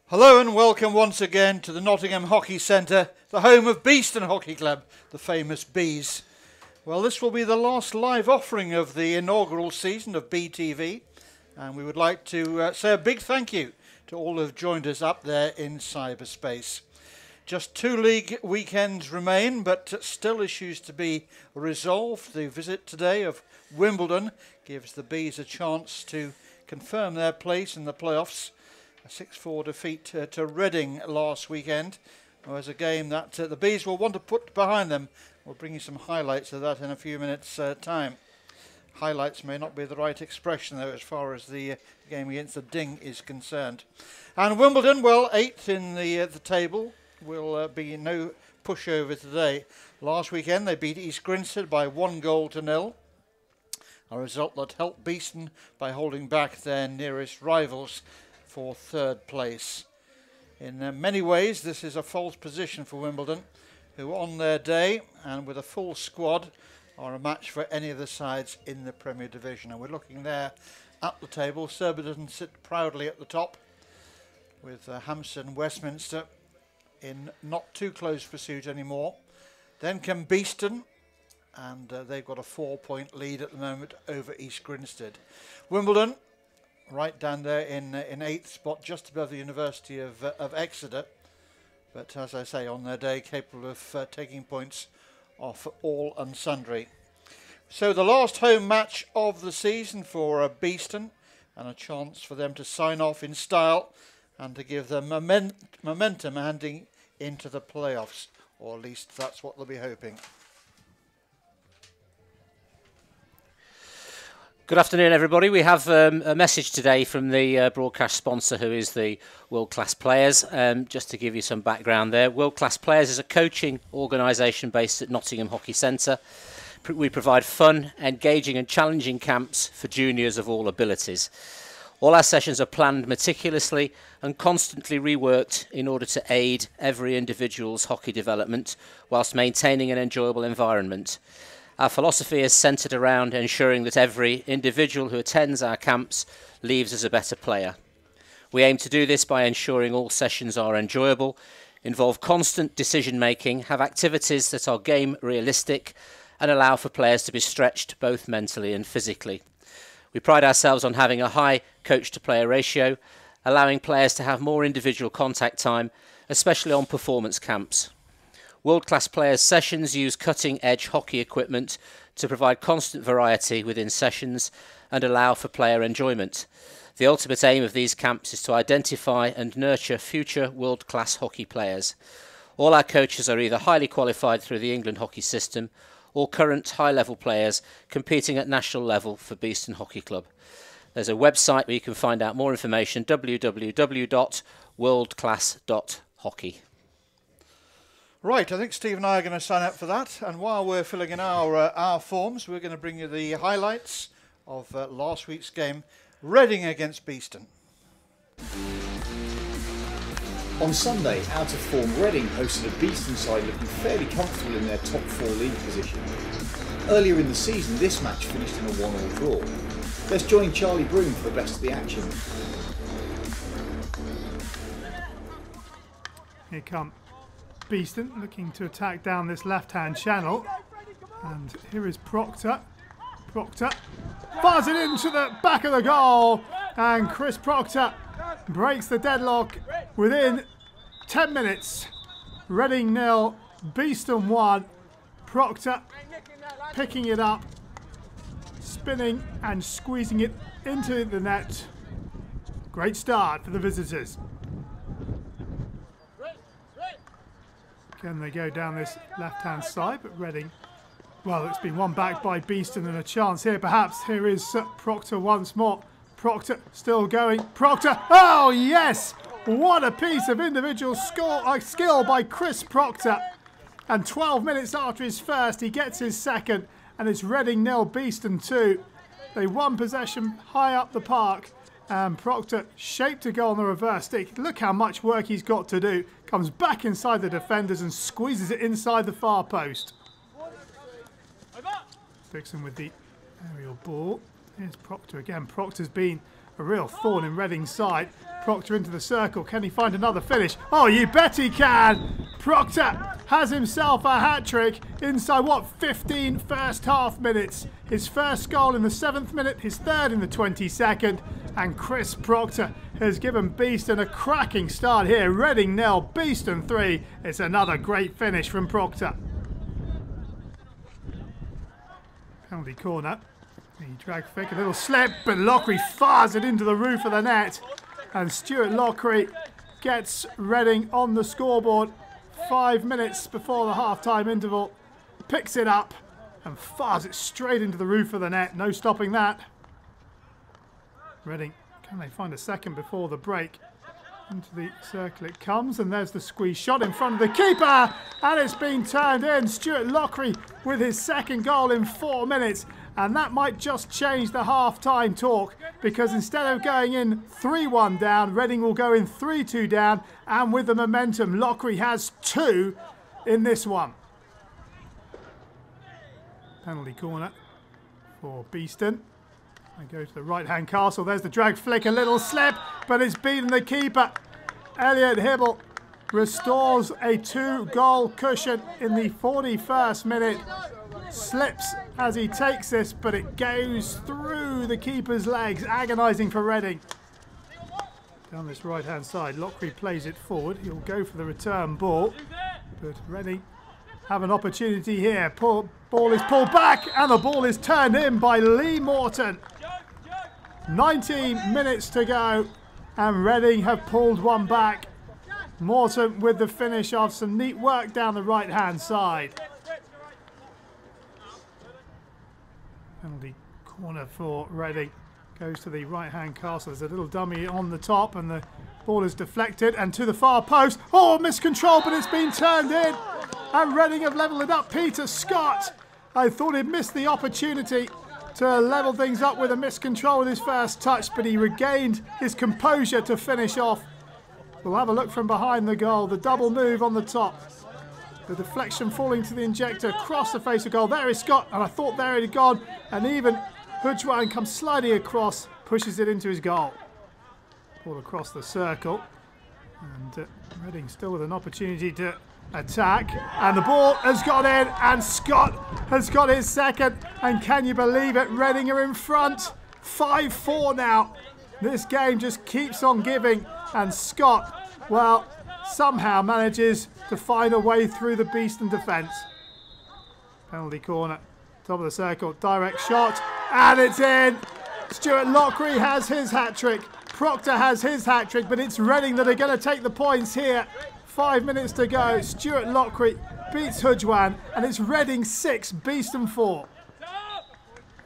Hello and welcome once again to the Nottingham Hockey Centre, the home of Beeston Hockey Club, the famous Bees. Well, this will be the last live offering of the inaugural season of BeeTV, and we would like to say a big thank you to all who have joined us up there in cyberspace. Just 2 league weekends remain, but still issues to be resolved. The visit today of Wimbledon gives the Bees a chance to confirm their place in the playoffs. A 6-4 defeat to Reading last weekend was a game that the Bees will want to put behind them. We'll bring you some highlights of that in a few minutes' time. Highlights may not be the right expression, though, as far as the game against the Ding is concerned. And Wimbledon, well, 8th in the table, will be no pushover today. Last weekend they beat East Grinstead by 1-0, a result that helped Beeston by holding back their nearest rivals for 3rd place. In many ways, this is a false position for Wimbledon, who on their day and with a full squad are a match for any of the sides in the Premier Division. And we're looking there at the table. Surbiton sit proudly at the top, with Musson, Westminster in not too close pursuit anymore. Then come Beeston, and they've got a 4-point lead at the moment over East Grinstead. Wimbledon right down there in 8th spot, just above the University of Exeter, but as I say, on their day capable of taking points off all and sundry. So the last home match of the season for Beeston, and a chance for them to sign off in style and to give them momentum heading into the playoffs, or at least that's what they'll be hoping. Good afternoon, everybody. We have a message today from the broadcast sponsor, who is the World Class Players. Just to give you some background there, World Class Players is a coaching organisation based at Nottingham Hockey Centre. We provide fun, engaging and challenging camps for juniors of all abilities. All our sessions are planned meticulously and constantly reworked in order to aid every individual's hockey development whilst maintaining an enjoyable environment. Our philosophy is centred around ensuring that every individual who attends our camps leaves as a better player. We aim to do this by ensuring all sessions are enjoyable, involve constant decision making, have activities that are game realistic and allow for players to be stretched both mentally and physically. We pride ourselves on having a high coach to player ratio, allowing players to have more individual contact time, especially on performance camps. World Class Players sessions use cutting-edge hockey equipment to provide constant variety within sessions and allow for player enjoyment. The ultimate aim of these camps is to identify and nurture future world-class hockey players. All our coaches are either highly qualified through the England hockey system or current high-level players competing at national level for Beeston Hockey Club. There's a website where you can find out more information, www.worldclass.hockey. Right, I think Steve and I are going to sign up for that, and while we're filling in our forms, we're going to bring you the highlights of last week's game, Reading against Beeston. On Sunday, out of form, Reading hosted a Beeston side looking fairly comfortable in their top 4 league position. Earlier in the season, this match finished in a 1-1 draw. Let's join Charlie Broom for the best of the action. Here come Beeston looking to attack down this left-hand channel, and here is Proctor. Proctor fires it into the back of the goal, and Chris Proctor breaks the deadlock within 10 minutes. Reading 0, Beeston 1. Proctor picking it up, spinning and squeezing it into the net. Great start for the visitors. Can they go down this left-hand side, but Reading, well, it's been won back by Beeston, and a chance here perhaps. Here is Proctor once more. Proctor still going. Proctor, oh yes! What a piece of individual skill by Chris Proctor. And 12 minutes after his first, he gets his second, and it's Reading 0, Beeston 2. They won possession high up the park, and Proctor shaped to go on the reverse stick. Look how much work he's got to do. Comes back inside the defenders and squeezes it inside the far post. Dixon with the aerial ball. Here's Proctor again. Proctor's been a real thorn in Reading's side. Proctor into the circle. Can he find another finish? Oh, you bet he can! Proctor has himself a hat-trick inside, 15 first half minutes. His first goal in the 7th minute, his third in the 22nd. And Chris Proctor has given Beeston a cracking start here. Reading 0, Beeston 3. It's another great finish from Proctor. Penalty corner. He dragged Fick, a little slip, but Lockery fires it into the roof of the net. And Stuart Lockery gets Reading on the scoreboard 5 minutes before the half-time interval. Picks it up and fires it straight into the roof of the net. No stopping that. Reading, can they find a second before the break? Into the circle it comes, and there's the squeeze shot in front of the keeper, and it's been turned in. Stuart Lockery with his second goal in 4 minutes, and that might just change the half-time talk, because instead of going in 3-1 down, Reading will go in 3-2 down, and with the momentum, Lockery has 2 in this one. Penalty corner for Beeston. They go to the right-hand castle. There's the drag flick, a little slip, but it's beaten the keeper. Elliot Hibble restores a 2-goal cushion in the 41st minute. Slips as he takes this, but it goes through the keeper's legs. Agonising for Reading. Down this right-hand side, Lockery plays it forward. He'll go for the return ball, but Reading have an opportunity here. Ball is pulled back, and the ball is turned in by Lee Morton. 19 minutes to go, and Reading have pulled one back. Morton with the finish of some neat work down the right-hand side. Penalty corner for Reading. Goes to the right-hand castle. There's a little dummy on the top, and the ball is deflected, and to the far post. Oh, miscontrol, but it's been turned in. And Reading have levelled it up. Peter Scott, I thought he'd missed the opportunity to level things up with a miscontrol with his first touch, but he regained his composure to finish off. We'll have a look from behind the goal. The double move on the top. The deflection falling to the injector across the face of goal. There is Scott, and I thought there it had gone. And even Hudjwan comes sliding across, pushes it into his goal. Ball across the circle. And Reading still with an opportunity to attack, and the ball has got in, and Scott has got his second, and can you believe it, Reading are in front, 5-4 now. This game just keeps on giving, and Scott, well, somehow manages to find a way through the Beeston defence. Penalty corner, top of the circle, direct shot, and it's in. Stuart Lockery has his hat-trick, Proctor has his hat-trick, but it's Reading that are going to take the points here. 5 minutes to go. Stuart Lockery beats Hudjwan, and it's Reading 6, Beeston 4.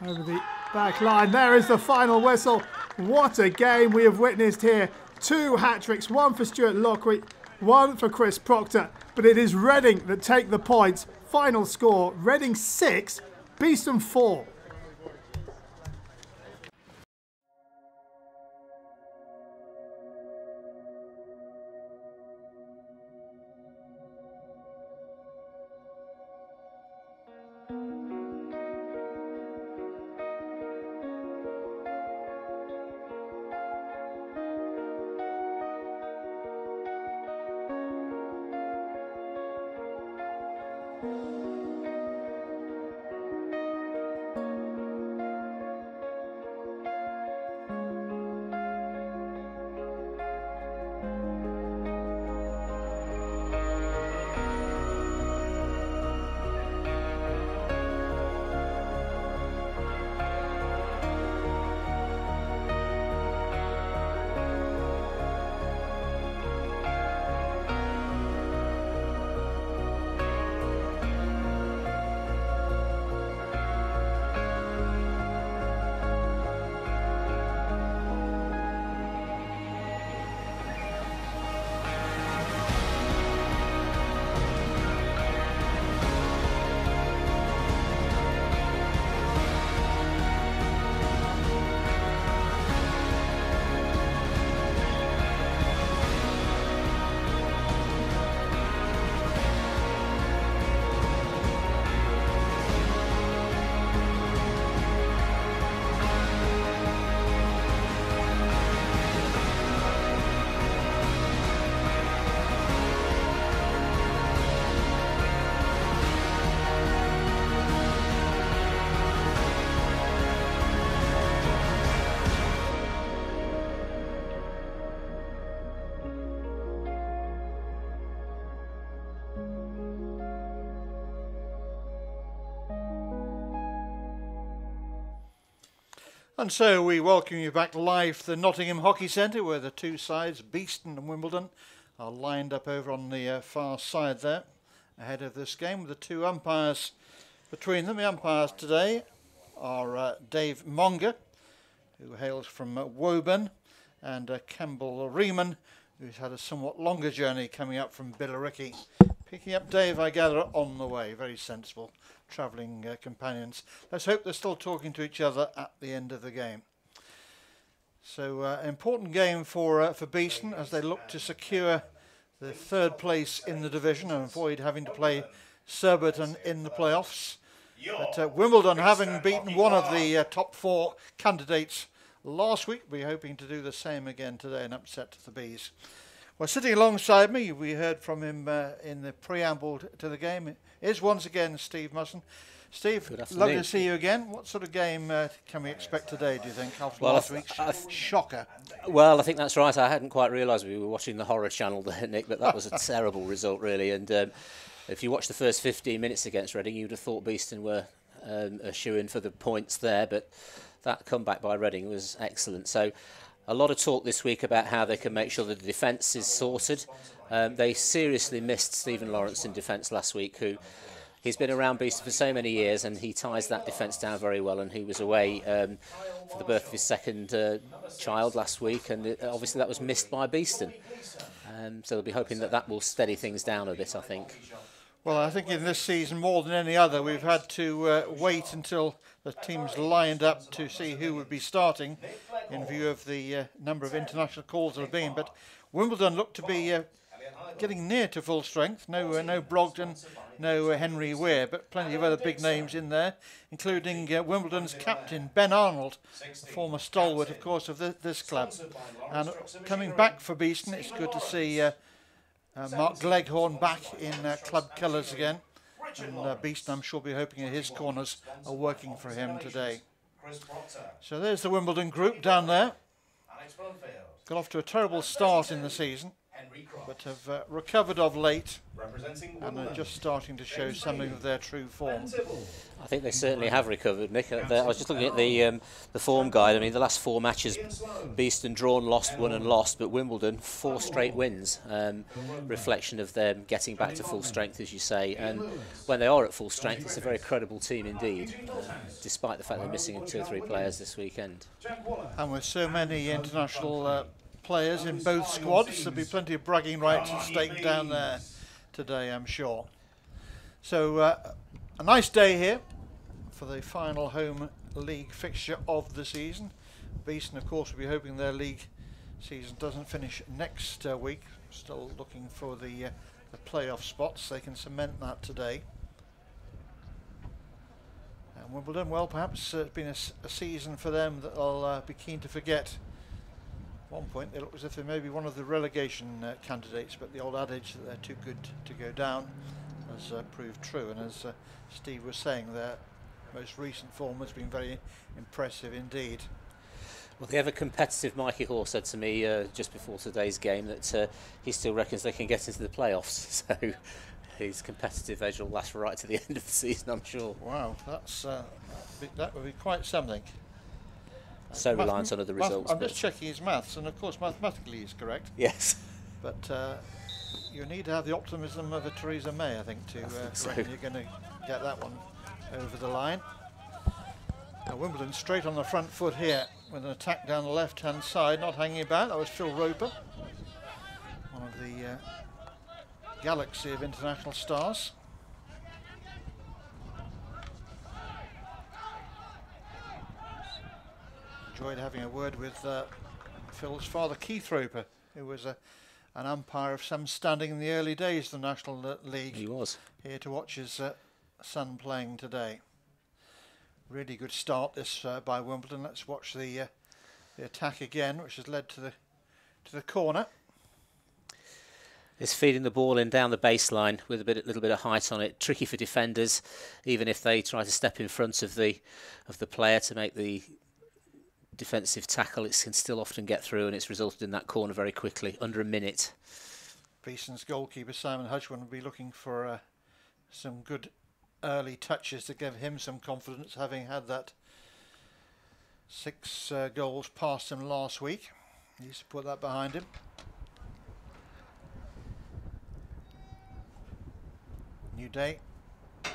Over the back line, there is the final whistle. What a game we have witnessed here. 2 hat-tricks, one for Stuart Lockery, one for Chris Proctor. But it is Reading that take the points. Final score, Reading 6, Beeston 4. And so we welcome you back live to the Nottingham Hockey Centre, where the two sides, Beeston and Wimbledon, are lined up over on the far side there ahead of this game with the two umpires between them. The umpires today are Dave Monger, who hails from Woburn, and Campbell Riemann, who's had a somewhat longer journey coming up from Billericay. Picking up Dave, I gather, on the way. Very sensible travelling companions. Let's hope they're still talking to each other at the end of the game. So important game for Beeston as they look to secure the third place in the division and avoid having to play Surbiton in the playoffs. But Wimbledon, having beaten one of the top four candidates last week, we're hoping to do the same again today and upset the Bees. Well, sitting alongside me, we heard from him in the preamble to the game, is once again Steve Musson. Steve, lovely to see you again. What sort of game can we expect today, do you think, after last week's shocker? Well, I think that's right. I hadn't quite realised we were watching the horror channel there, Nick, but that was a terrible result, really. And if you watched the first 15 minutes against Reading, you'd have thought Beeston were a shoo-in for the points there, but that comeback by Reading was excellent. So a lot of talk this week about how they can make sure that the defence is sorted. They seriously missed Stephen Lawrence in defence last week, who he's been around Beeston for so many years, and he ties that defence down very well. And he was away for the birth of his second child last week, and obviously that was missed by Beeston. So they'll be hoping that that will steady things down a bit, I think. Well, I think in this season, more than any other, we've had to wait until the teams lined up to see who would be starting in view of the number of international calls there have been. But Wimbledon looked to be getting near to full strength. No Brogdon, no Henry Weir, but plenty of other big names in there, including Wimbledon's captain, Ben Arnold, a former stalwart, of course, of this club. And coming back for Beeston, it's good to see Mark Gleghorn back in club colours again. And Beeston, I'm sure, will be hoping that his corners are working for him today. So there's the Wimbledon group down there. Got off to a terrible start in the season, but have recovered of late and are just starting to show something of their true form. I think they certainly have recovered, Nick. I was just looking at the form guide. I mean, the last four matches, Beeston drawn, lost, won and lost, but Wimbledon, 4 straight wins. Reflection of them getting back to full strength, as you say. And when they are at full strength, it's a very credible team indeed, despite the fact they're missing 2 or 3 players this weekend. And with so many international players in both squads, there'll be plenty of bragging rights at stake down there today, I'm sure. So a nice day here for the final home league fixture of the season. Beeston, of course, will be hoping their league season doesn't finish next week. Still looking for the playoff spots. They can cement that today. And Wimbledon, well, perhaps it's been a season for them that they'll be keen to forget. At one point they look as if they may be one of the relegation candidates, but the old adage that they're too good to go down has proved true. And as Steve was saying, their most recent form has been very impressive indeed. Well, the ever competitive Mikey Hoare said to me just before today's game that he still reckons they can get into the playoffs. So his competitive edge will last right to the end of the season, I'm sure. Wow, that would be quite something. So reliant on other results. I'm just checking his maths, and of course mathematically he's correct. Yes. But you need to have the optimism of a Theresa May, I think, to reckon you're going to get that one over the line. Now Wimbledon straight on the front foot here with an attack down the left-hand side, not hanging about. That was Phil Roper, one of the galaxy of international stars. Enjoyed having a word with Phil's father, Keith Roper, who was an umpire of some standing in the early days of the National League. He was. Here to watch his son playing today. Really good start this by Wimbledon. Let's watch the attack again, which has led to the corner. It's feeding the ball in down the baseline with a little bit of height on it. Tricky for defenders, even if they try to step in front of the player to make the defensive tackle. It can still often get through, and it's resulted in that corner very quickly, under a minute. Beeston's goalkeeper Simon Hudgwin will be looking for some good early touches to give him some confidence, having had that 6 goals past him last week. He needs to put that behind him. New day,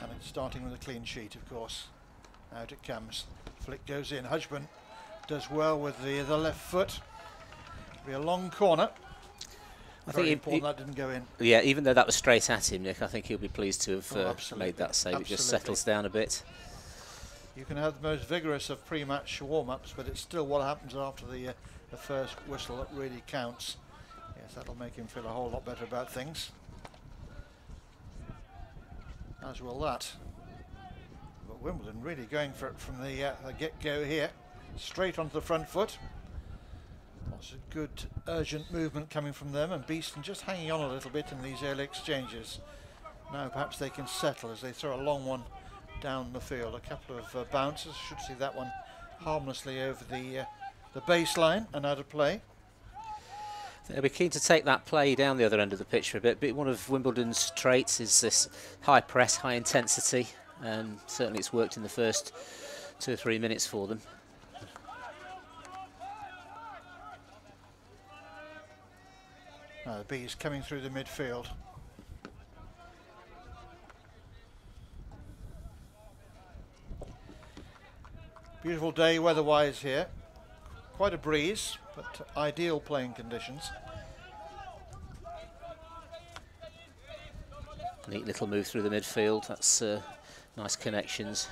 and it's starting with a clean sheet, of course. Out it comes. Flick goes in. Hudgman does well with the left foot. It'll be a long corner. I Very think important that didn't go in. Yeah, even though that was straight at him, Nick, I think he'll be pleased to have made that save. Absolutely. It just settles down a bit. You can have the most vigorous of pre-match warm-ups, but it's still what happens after the first whistle that really counts. Yes, that'll make him feel a whole lot better about things. As will that. But Wimbledon really going for it from the get-go here. Straight onto the front foot. Lots of good urgent movement coming from them, and Beeston just hanging on a little bit in these early exchanges. Now perhaps they can settle as they throw a long one down the field. A couple of bounces. Should see that one harmlessly over the baseline and out of play. They'll be keen to take that play down the other end of the pitch for a bit. But one of Wimbledon's traits is this high press, high intensity, and certainly it's worked in the first 2 or 3 minutes for them. The Bees coming through the midfield. Beautiful day weather-wise here. Quite a breeze, but ideal playing conditions. Neat little move through the midfield. That's nice connections.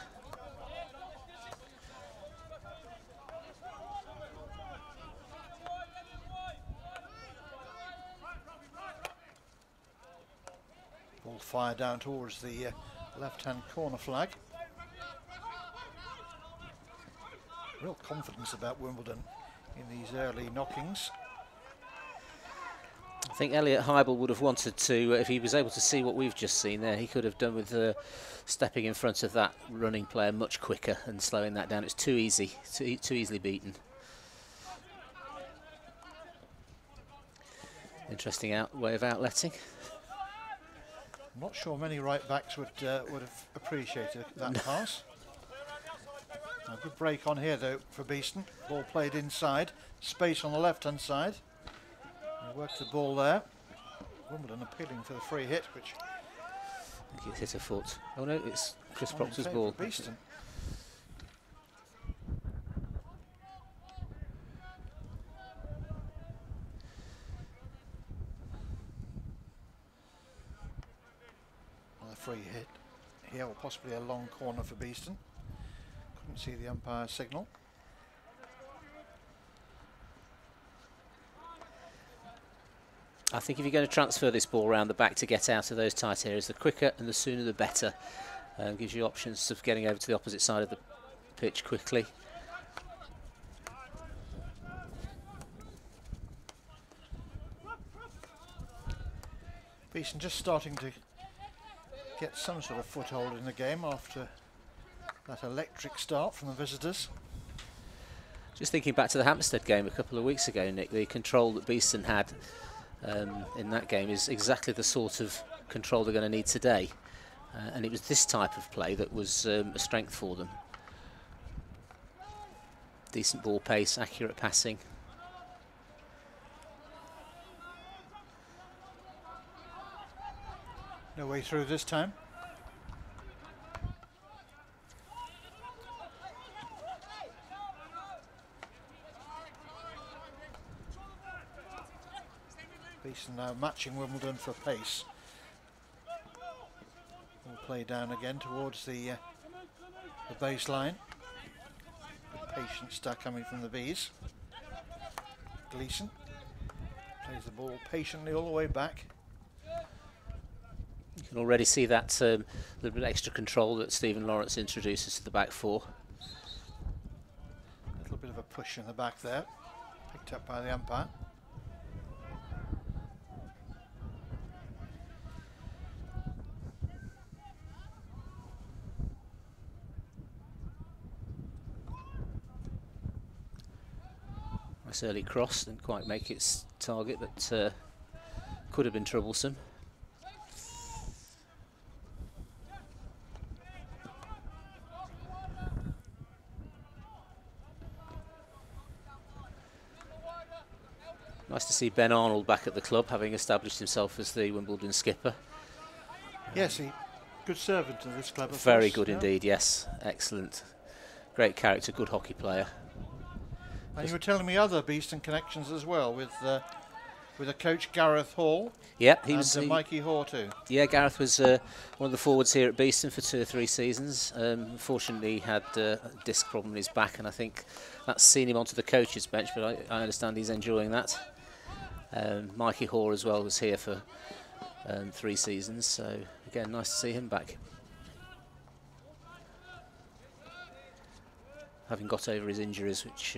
Ball fire down towards the left-hand corner flag. Real confidence about Wimbledon in these early knockings. I think Elliot Heibel would have wanted to, if he was able to see what we've just seen there, he could have done with stepping in front of that running player much quicker and slowing that down. It's too easy, too easily beaten. Interesting way of outletting. I'm not sure many right backs would have appreciated that pass. A good break on here though for Beeston. Ball played inside, space on the left hand side. They worked the ball there. Wimbledon appealing for the free hit, which I think it's hit a foot. Oh no, it's Chris Proctor's ball. Beeston. Free hit here, or possibly a long corner for Beeston. Couldn't see the umpire's signal. I think if you're going to transfer this ball around the back to get out of those tight areas, the quicker and the sooner the better. Gives you options of getting over to the opposite side of the pitch quickly. Beeston just starting to get some sort of foothold in the game after that electric start from the visitors. Just thinking back to the Hampstead game a couple of weeks ago, Nick, the control that Beeston had in that game is exactly the sort of control they're going to need today. And it was this type of play that was a strength for them. Decent ball pace, accurate passing. No way through this time. Beeston now matching Wimbledon for pace. We'll play down again towards the baseline. Good patient start coming from the Bees. Gleeson plays the ball patiently all the way back. You can already see that little bit of extra control that Stephen Lawrence introduces to the back four. A little bit of a push in the back there, picked up by the umpire. Nice early cross, didn't quite make its target, but could have been troublesome. see Ben Arnold back at the club, having established himself as the Wimbledon skipper. Yes, good servant to this club. Very good indeed, yes. Excellent. Great character, good hockey player. And you were telling me other Beeston connections as well with a coach, Gareth Hall. Yep, and Mikey Hoare too. Yeah, Gareth was one of the forwards here at Beeston for 2 or 3 seasons. Unfortunately, he had a disc problem in his back, and I think that's seen him onto the coach's bench, but I understand he's enjoying that. Mikey Hoare as well was here for 3 seasons, so again, nice to see him back. Having got over his injuries, which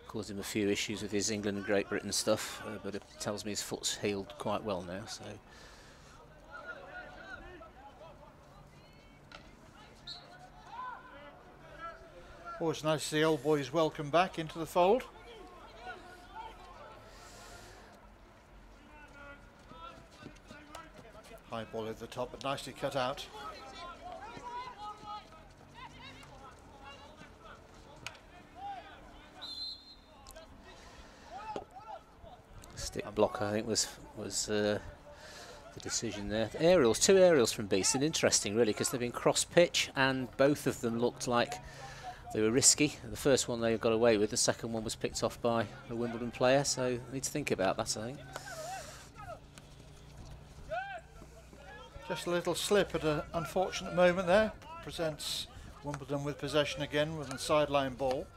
caused him a few issues with his England and Great Britain stuff, but it tells me his foot's healed quite well now. So. Always nice to see old boys welcome back into the fold. High ball at the top, but nicely cut out. Stick block, I think, was the decision there. Aerials, 2 aerials from Beeston. Interesting, really, because they've been cross pitch, and both of them looked like they were risky. The first one they got away with. The second one was picked off by a Wimbledon player. So need to think about that, I think. Just a little slip at an unfortunate moment there. Presents Wimbledon with possession again with a sideline ball.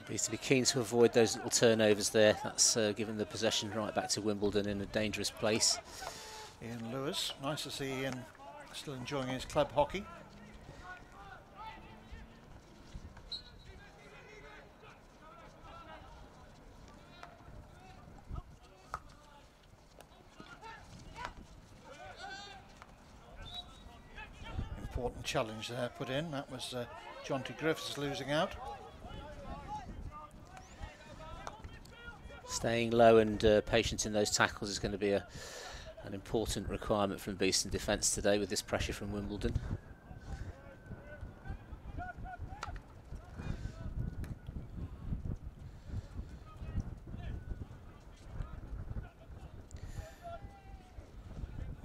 Needs to be keen to avoid those little turnovers there. That's given the possession right back to Wimbledon in a dangerous place. Ian Lewis, nice to see Ian still enjoying his club hockey. Important challenge there put in. That was Jonty Griffiths losing out. Staying low and patient in those tackles is going to be an important requirement from Beeston defence today with this pressure from Wimbledon.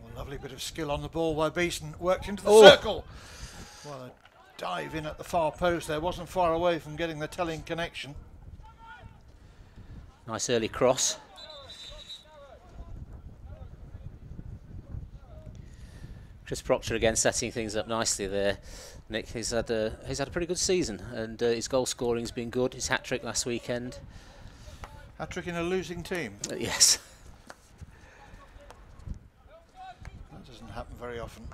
Oh, lovely bit of skill on the ball by Beeston, worked into the circle. Well, a dive in at the far post there, wasn't far away from getting the telling connection. Nice early cross. Chris Proctor again setting things up nicely there. Nick, he's had a pretty good season, and his goal scoring's been good. His hat-trick last weekend. Hat-trick in a losing team. Yes. That doesn't happen very often.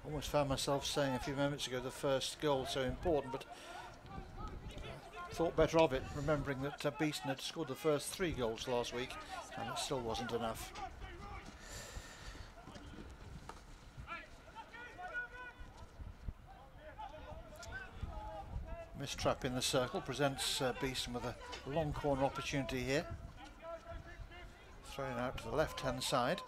Almost found myself saying a few moments ago the first goal so important, but thought better of it, remembering that Beeston had scored the first 3 goals last week, and it still wasn't enough. Mistrap in the circle presents Beeston with a long corner opportunity here. Thrown out to the left-hand side.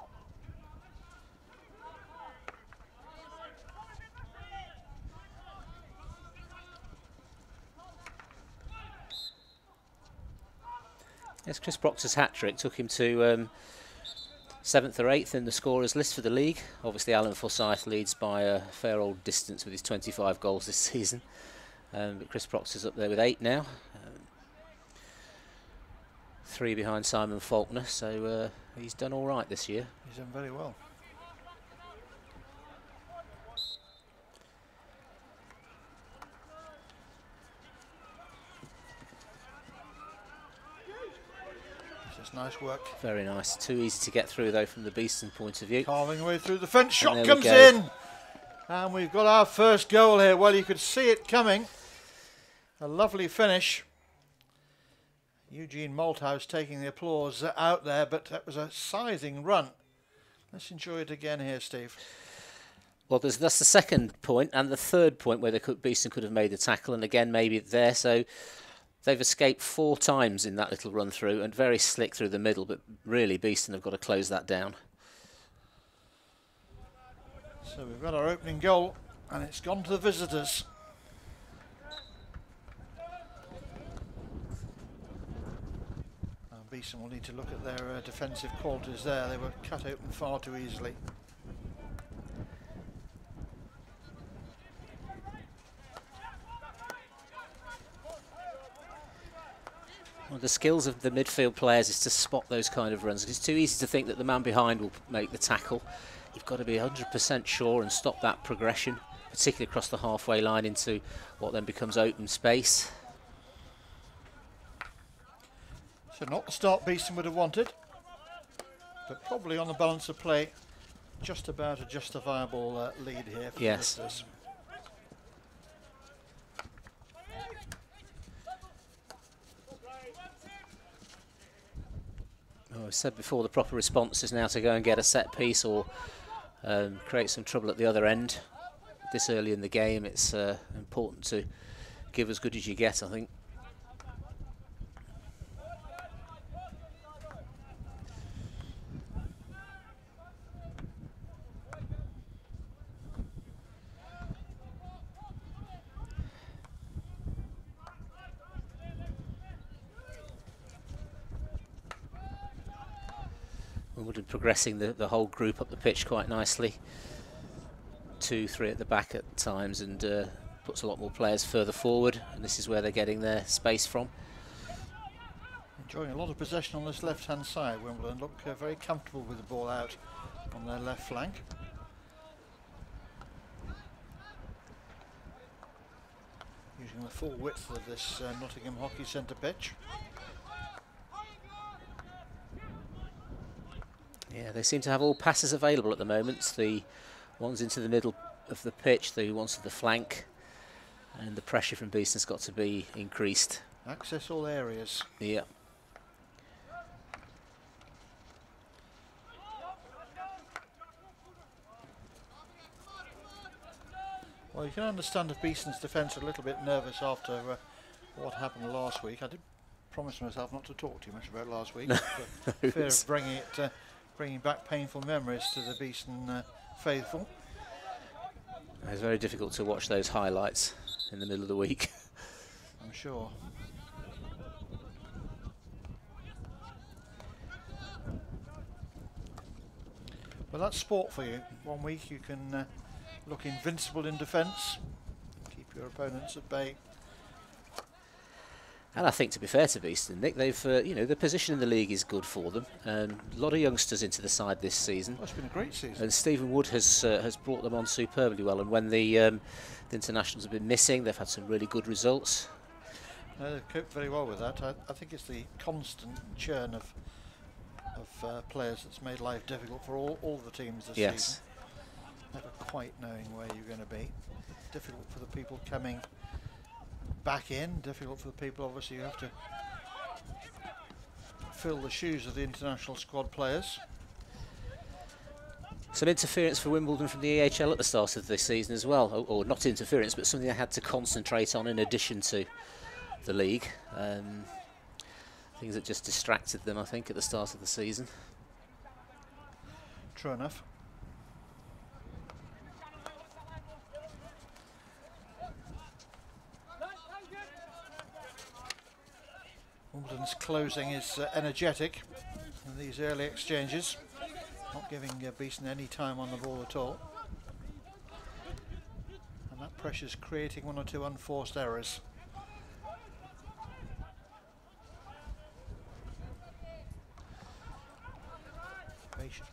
Yes, Chris Proctor's hat-trick took him to 7th or 8th in the scorers list for the league. Obviously Alan Forsyth leads by a fair old distance with his 25 goals this season. But Chris Proctor's up there with 8 now. 3 behind Simon Faulkner, so he's done all right this year. He's done very well. Nice work. Very nice. Too easy to get through though from the Beeston point of view. Carving away through the fence. Shot comes in. And we've got our first goal here. Well, you could see it coming. A lovely finish. Eugene Malthouse taking the applause out there, but that was a scything run. Let's enjoy it again here, Steve. Well, that's the second point, and the third point where Beeston could have made the tackle, and again maybe there. So they've escaped 4 times in that little run through, and very slick through the middle. But really, Beeston have got to close that down. So we've got our opening goal, and it's gone to the visitors. Beeston will need to look at their defensive qualities there. They were cut open far too easily. Well, the skills of the midfield players is to spot those kind of runs. It's too easy to think that the man behind will make the tackle. You've got to be 100% sure and stop that progression, particularly across the halfway line into what then becomes open space. So not the start Beeston would have wanted, but probably on the balance of play, just about a justifiable lead here for yes. the visitors. Oh, I said before, the proper response is now to go and get a set piece or create some trouble at the other end. This early in the game, it's important to give as good as you get, I think. Wimbledon progressing the whole group up the pitch quite nicely. 2, 3 at the back at times, and puts a lot more players further forward, and this is where they're getting their space from. Enjoying a lot of possession on this left hand side. Wimbledon look very comfortable with the ball out on their left flank. Using the full width of this Nottingham Hockey Centre pitch. Yeah, they seem to have all passes available at the moment. The ones into the middle of the pitch, the ones to the flank, and the pressure from Beeston's got to be increased. Access all areas. Yeah. Well, you can understand if Beeston's defence are a little bit nervous after what happened last week. I did promise myself not to talk too much about last week, for fear of bringing back painful memories to the Beeston faithful. It's very difficult to watch those highlights in the middle of the week. I'm sure. Well, that's sport for you. 1 week you can look invincible in defence, keep your opponents at bay. And I think, to be fair to Beeston, Nick, they've you know, the position in the league is good for them. A lot of youngsters into the side this season. Well, it's been a great season. And Stephen Wood has brought them on superbly well. And when the internationals have been missing, they've had some really good results. They've coped very well with that. I think it's the constant churn of players that's made life difficult for all the teams this season. Never quite knowing where you're going to be. Difficult for the people coming back in, difficult for the people, obviously you have to fill the shoes of the international squad players. Some interference for Wimbledon from the EHL at the start of this season as well, or not interference, but something they had to concentrate on in addition to the league. Things that just distracted them, I think, at the start of the season. True enough. Wimbledon's closing is energetic in these early exchanges, not giving Beeston any time on the ball at all. And that pressure's creating 1 or 2 unforced errors.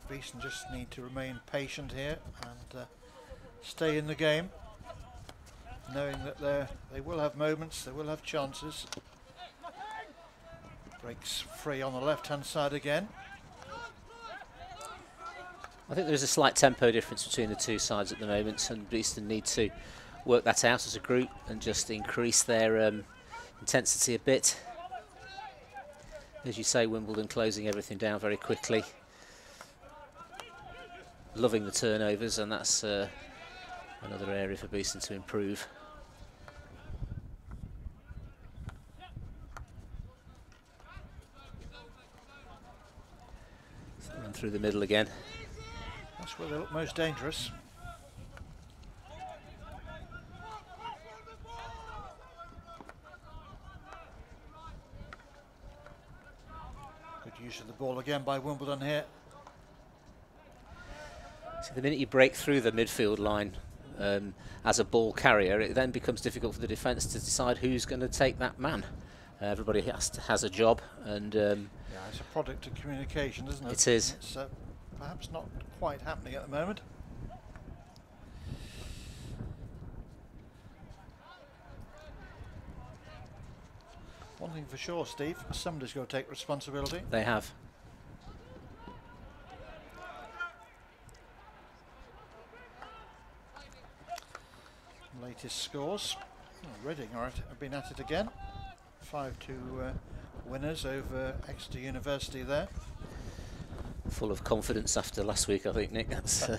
Beeston just need to remain patient here and stay in the game, knowing that they will have moments, they will have chances. Breaks free on the left-hand side again. I think there's a slight tempo difference between the two sides at the moment, and Beeston need to work that out as a group and just increase their intensity a bit. As you say, Wimbledon closing everything down very quickly. Loving the turnovers, and that's Another area for Beeston to improve. And through the middle again. That's where they look most dangerous. Good use of the ball again by Wimbledon here. So the minute you break through the midfield line as a ball carrier, it then becomes difficult for the defence to decide who's going to take that man. Everybody has a job, and yeah, it's a product of communication, isn't it? It is. It's perhaps not quite happening at the moment. One thing for sure, Steve, somebody's got to take responsibility. They have. Latest scores. Oh, Reading have been at it again. 5-2 winners over Exeter University there. Full of confidence after last week, I think, Nick. That's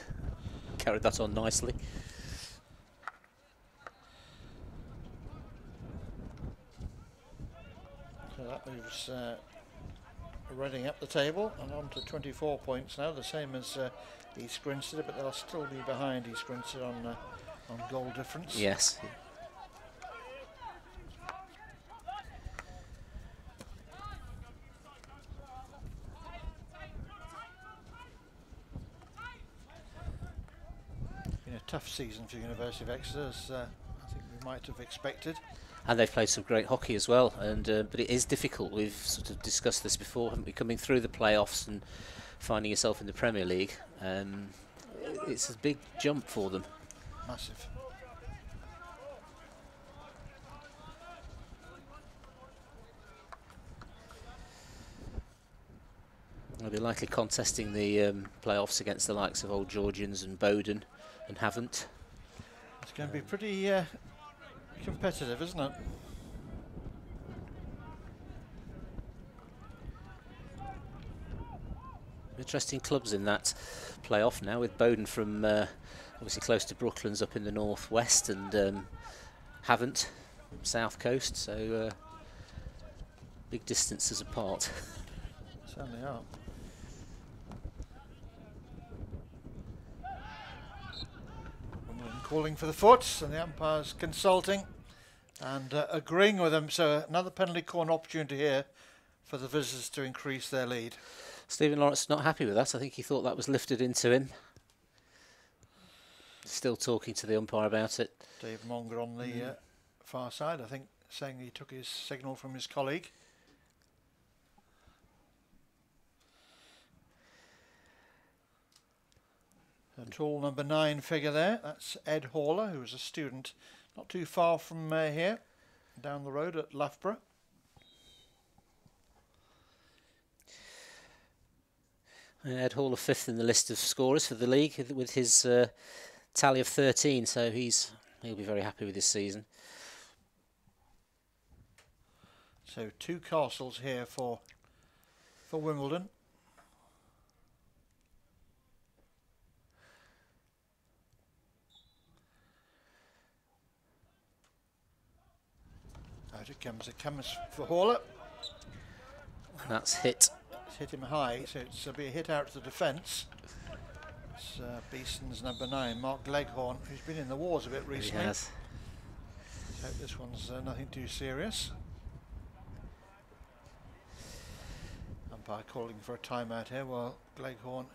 carried that on nicely. So that moves Reading up the table and on to 24 points now, the same as East Grinstead, but they'll still be behind East Grinstead on goal difference. Yes. Been a tough season for University of Exeter, as I think we might have expected. And they've played some great hockey as well, and but it is difficult. We've sort of discussed this before, haven't we? Coming through the playoffs and finding yourself in the Premier League, it's a big jump for them. Massive. They'll be likely contesting the playoffs against the likes of Old Georgians and Bowden, and haven't. It's going to be pretty competitive, isn't it? Interesting clubs in that playoff now, with Bowden from obviously close to Brooklands up in the northwest, and haven't south coast, so big distances apart. Certainly are. Calling for the foot, and the umpire's consulting and agreeing with them. So another penalty corner opportunity here for the visitors to increase their lead. Stephen Lawrence not happy with that. I think he thought that was lifted into him. Still talking to the umpire about it. Dave Monger on the far side, I think, saying he took his signal from his colleague. A tall number 9 figure there, that's Ed Haller, who was a student not too far from here, down the road at Loughborough. Ed Haller 5th in the list of scorers for the league with his tally of 13, so he'll be very happy with this season. So 2 castles here for Wimbledon. Out it comes for Haller. That's hit. It's hit him high, so it's be a hit out to the defence. It's Beeston's number 9, Mark Leghorn, who's been in the wars a bit recently. He has. Hope this one's nothing too serious. Umpire calling for a timeout here while Leghorn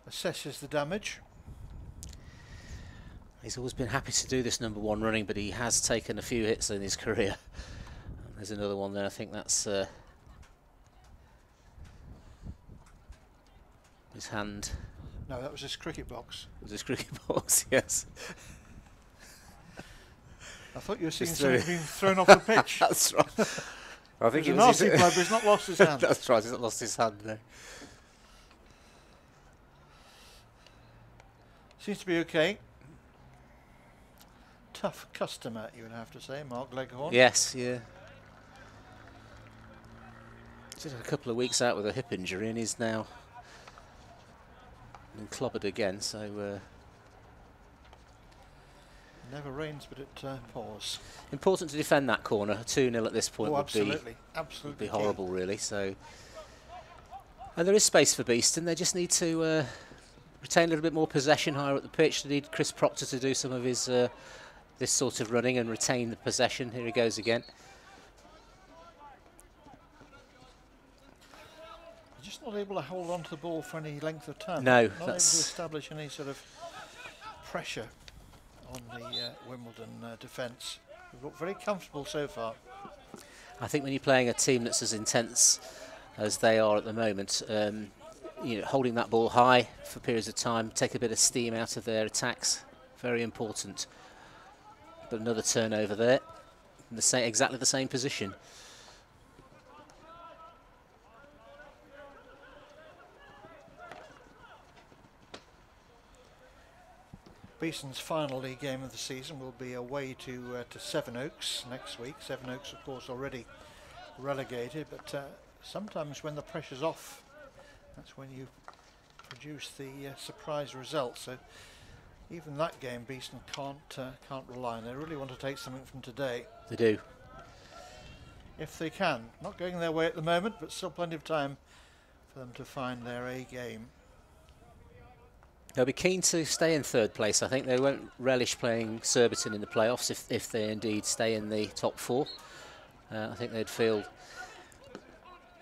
assesses the damage. He's always been happy to do this number 1 running, but he has taken a few hits in his career. There's another one there. I think that's his hand. No, that was his cricket box. It was his cricket box, yes. I thought you were seeing something being thrown off the pitch. That's right. I think it was a nasty blow, but he's not lost his hand. That's right, he's not lost his hand there. Seems to be okay. Tough customer, you would have to say, Mark Leghorn. Yes, yeah. He's had a couple of weeks out with a hip injury, and he's now been clobbered again, so Never rains, but it pours. Important to defend that corner. 2-0 at this point Oh, would absolutely, be absolutely horrible, really. So, and there is space for Beeston. They just need to retain a little bit more possession higher up the pitch. They need Chris Proctor to do some of his this sort of running and retain the possession. Here he goes again. Just not able to hold on to the ball for any length of time. No, not able to that's establish any sort of pressure on the Wimbledon defence. We've looked very comfortable so far. I think when you're playing a team that's as intense as they are at the moment, you know, holding that ball high for periods of time, take a bit of steam out of their attacks, very important. But another turnover there, in the same, exactly the same position. Beeston's final league game of the season will be away to Sevenoaks next week. Sevenoaks, of course, already relegated, but sometimes when the pressure's off, that's when you produce the surprise result. So even that game, Beeston can't rely on. They really want to take something from today. They do. If they can. Not going their way at the moment, but still plenty of time for them to find their A game. They'll be keen to stay in third place. I think they won't relish playing Surbiton in the playoffs if they indeed stay in the top four. I think they'd feel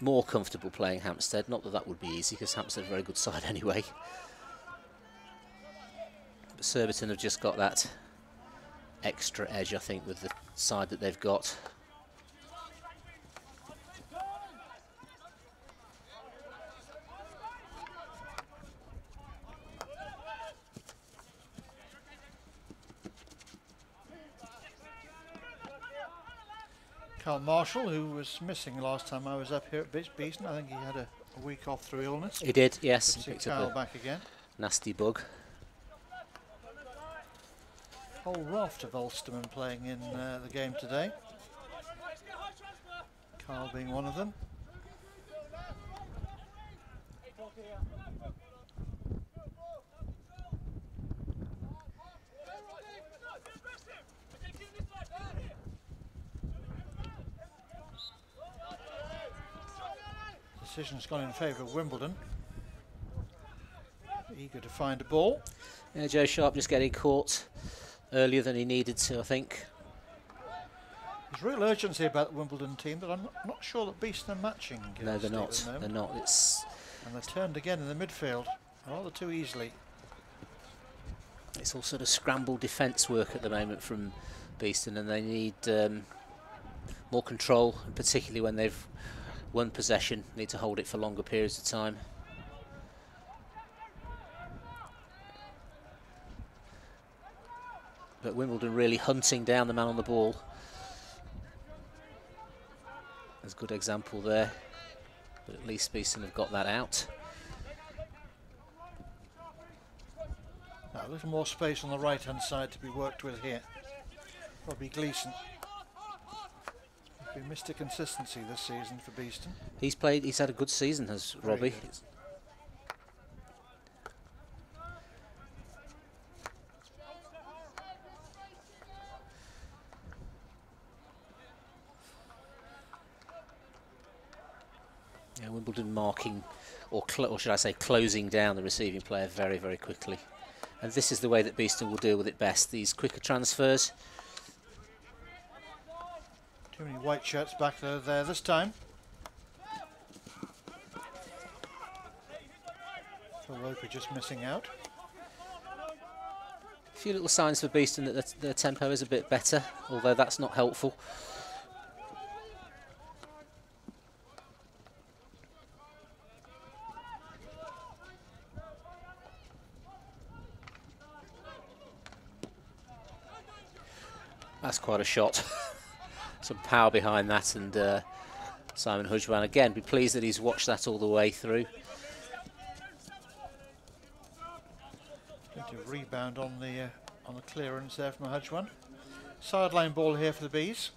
more comfortable playing Hampstead. Not that that would be easy, because Hampstead are a very good side anyway. But Surbiton have just got that extra edge, I think, with the side that they've got. Carl Marshall, who was missing last time I was up here at Beeston. I think he had a week off through illness. He did, yes. Good to see Picked Carl up back again. a nasty bug. Whole raft of Ulstermen playing in the game today. Carl being one of them. Decision's gone in favour of Wimbledon. Eager to find a ball. Yeah, Joe Sharp just getting caught earlier than he needed to, I think. There's real urgency about the Wimbledon team, but I'm not sure that Beeston are matching. No, they're Steve not. at the moment. They're not. And they're turned again in the midfield, rather too easily. It's all sort of scrambled defence work at the moment from Beeston, and they need more control, and particularly when they've won possession, need to hold it for longer periods of time. But Wimbledon really hunting down the man on the ball. There's a good example there, but at least Beeston have got that out. Now, a little more space on the right hand side to be worked with here. Robbie Gleeson. He's been Mr. Consistency this season for Beeston. He's had a good season, has Robbie. Yeah, Wimbledon marking, or should I say closing down the receiving player very, very quickly. And this is the way that Beeston will deal with it best, these quicker transfers. Too many white shirts back there this time. Phil Roper just missing out. A few little signs for Beeston that their tempo is a bit better, although that's not helpful. That's quite a shot. Some power behind that, and Simon Hudgwan again, be pleased that he's watched that all the way through. Going to rebound on the clearance there from Hudgwan. Sideline ball here for the Bees.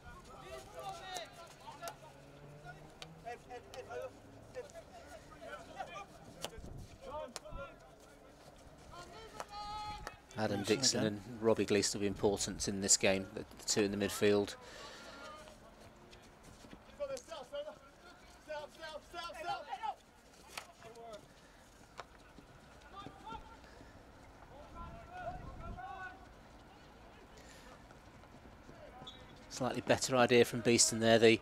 Adam Beeston Dixon again. and Robbie Gleeson will be important in this game, the two in the midfield. Slightly better idea from Beeston there, the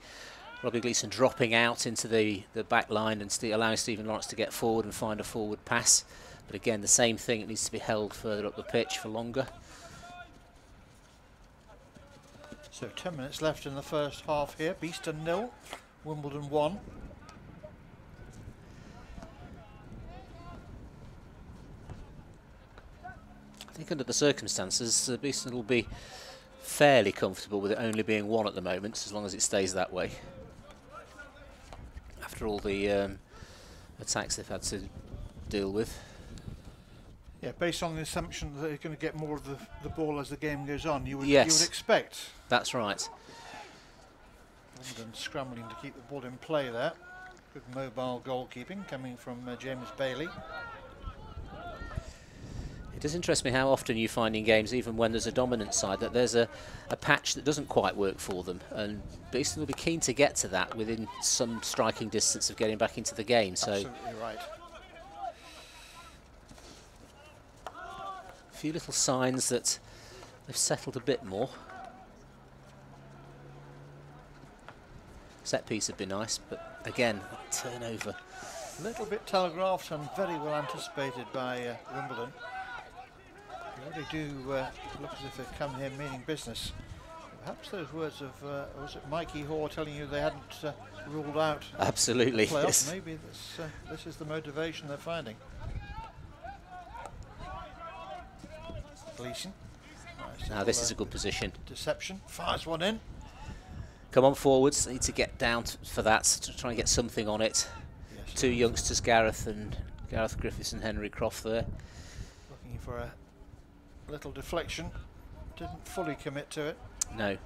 Robbie Gleeson dropping out into the back line and allowing Stephen Lawrence to get forward and find a forward pass. But again, the same thing, it needs to be held further up the pitch for longer. So 10 minutes left in the first half here. Beeston 0, Wimbledon 1. I think under the circumstances, Beeston will be fairly comfortable with it only being 1 at the moment, as long as it stays that way. After all the attacks they've had to deal with. Yeah, based on the assumption that they're going to get more of the ball as the game goes on, you would expect. That's right. Wimbledon scrambling to keep the ball in play there. Good mobile goalkeeping coming from James Bailey. It does interest me how often you find in games, even when there's a dominant side, that there's a patch that doesn't quite work for them, and Beeston will be keen to get to that within some striking distance of getting back into the game. So absolutely right. A few little signs that they've settled a bit more. Set piece would be nice, but again, that turnover. A little bit telegraphed and very well anticipated by Wimbledon. They really do look as if they've come here meaning business. Perhaps those words of, was it Mikey Hoare telling you they hadn't ruled out Absolutely, playoffs? yes. Maybe this is the motivation they're finding. Gleeson. Nice Now this is a good position. Deception. Fires one in. Come on forwards, need to get down for that, to try and get something on it. Yes. Two youngsters, Gareth Griffiths and Henry Croft there. Looking for a little deflection. Didn't fully commit to it. No.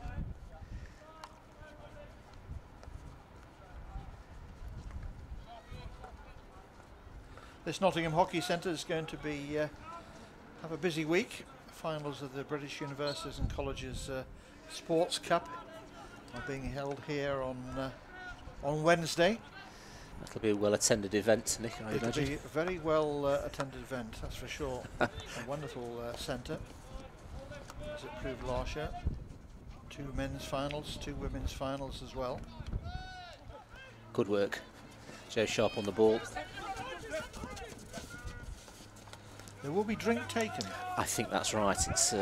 This Nottingham Hockey Centre is going to be have a busy week. Finals of the British Universities and Colleges Sports Cup are being held here on Wednesday. That'll be a well-attended event, Nick, I It'll imagine. be a very well attended event, that's for sure. A wonderful centre, as it proved last year. 2 men's finals, 2 women's finals as well. Good work. Joe Sharp on the ball. There will be drink taken. I think that's right. It's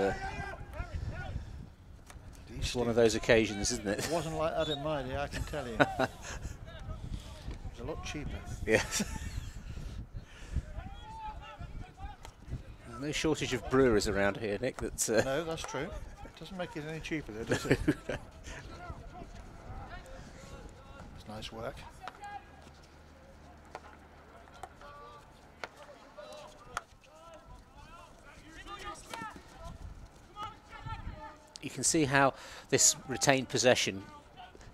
one of those occasions, isn't it? It wasn't like that in my day, I can tell you. It was a lot cheaper. Yes. There's no shortage of brewers around here, Nick. That's No, that's true. It doesn't make it any cheaper though, does it? It's nice work. you can see how this retained possession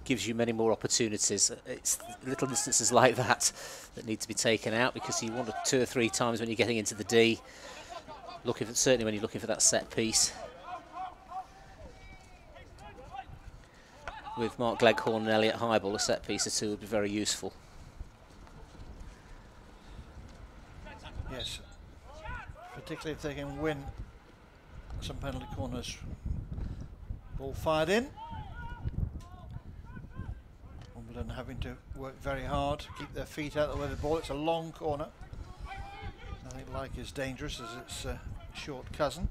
gives you many more opportunities. It's little instances like that that need to be taken out, because you want it 2 or 3 times when you're getting into the D, certainly when you're looking for that set piece. With Mark Gleghorn and Elliot Hybel, a set piece or two would be very useful. Yes, particularly if they can win some penalty corners. Ball fired in. Wimbledon having to work very hard to keep their feet out of the way of the ball. It's a long corner. Nothing like as dangerous as its short cousin.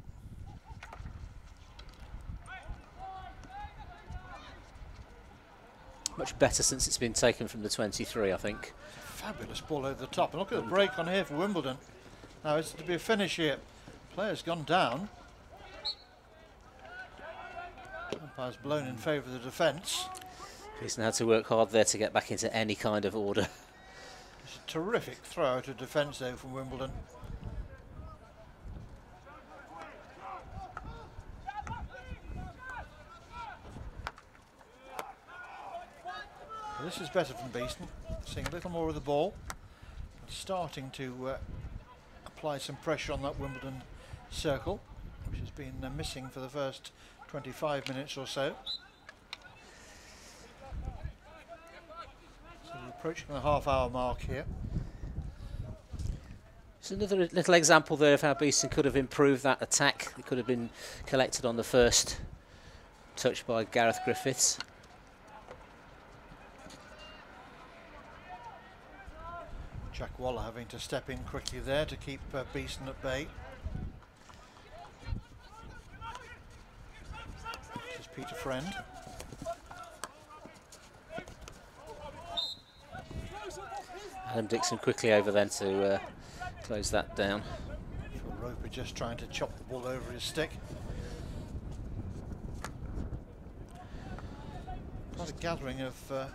Much better since it's been taken from the 23, I think. Fabulous ball over the top. And look at the break on here for Wimbledon. Now it's to be a finish here. Player's gone down. Umpire's blown in favour of the defence. Beeston had to work hard there to get back into any kind of order. It's a terrific throw out of defence though from Wimbledon. This is better from Beeston, seeing a little more of the ball, starting to apply some pressure on that Wimbledon circle. been missing for the first 25 minutes or so. So we're approaching the half-hour mark here. It's another little example there of how Beeston could have improved that attack. It could have been collected on the first touch by Gareth Griffiths. Jack Waller having to step in quickly there to keep Beeston at bay. This is Peter Friend. Adam Dixon quickly over then to close that down. Phil Roper just trying to chop the ball over his stick. Quite a gathering of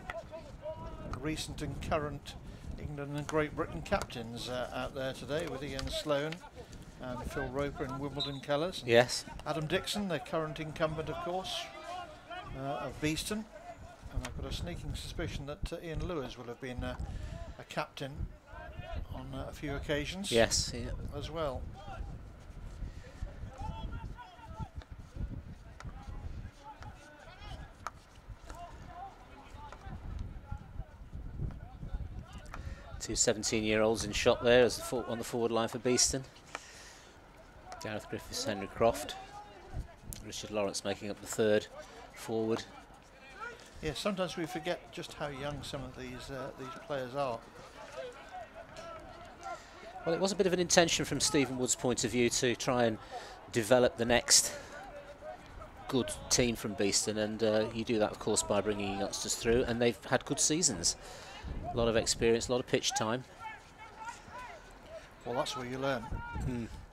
recent and current England and Great Britain captains out there today, with Ian Sloane and Phil Roper in Wimbledon colours. Yes. Adam Dixon, the current incumbent, of course, of Beeston. And I've got a sneaking suspicion that Ian Lewis will have been a captain on a few occasions. Yes, yeah. As well. Two 17-year-olds in shot there as on the forward line for Beeston. Gareth Griffiths, Henry Croft, Richard Lawrence making up the third forward. Yeah, sometimes we forget just how young some of these players are. Well, it was a bit of an intention from Stephen Wood's point of view to try and develop the next good team from Beeston, and you do that, of course, by bringing youngsters through, and they've had good seasons. A lot of experience, a lot of pitch time. Well, that's where you learn.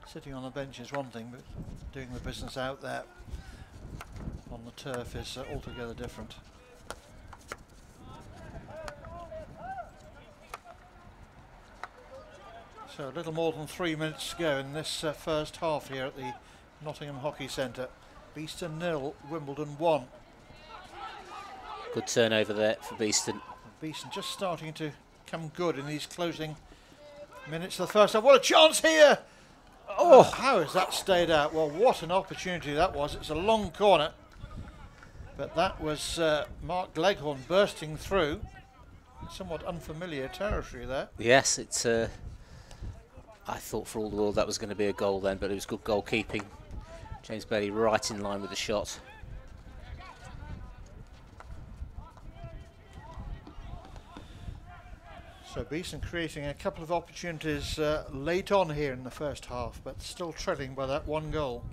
Sitting on the bench is one thing, but doing the business out there on the turf is altogether different. So a little more than 3 minutes to go in this first half here at the Nottingham Hockey Centre. Beeston 0, Wimbledon 1. Good turnover there for Beeston. Beeston just starting to come good in these closing minutes of the first half. What a chance here! Oh, how has that stayed out? Well, what an opportunity that was. It's a long corner, but that was Mark Leghorn bursting through. Somewhat unfamiliar territory there. Yes, it's. I thought for all the world that was going to be a goal then, but it was good goalkeeping. James Bailey right in line with the shot. So Beeston creating a couple of opportunities late on here in the first half, but still trailing by that one goal.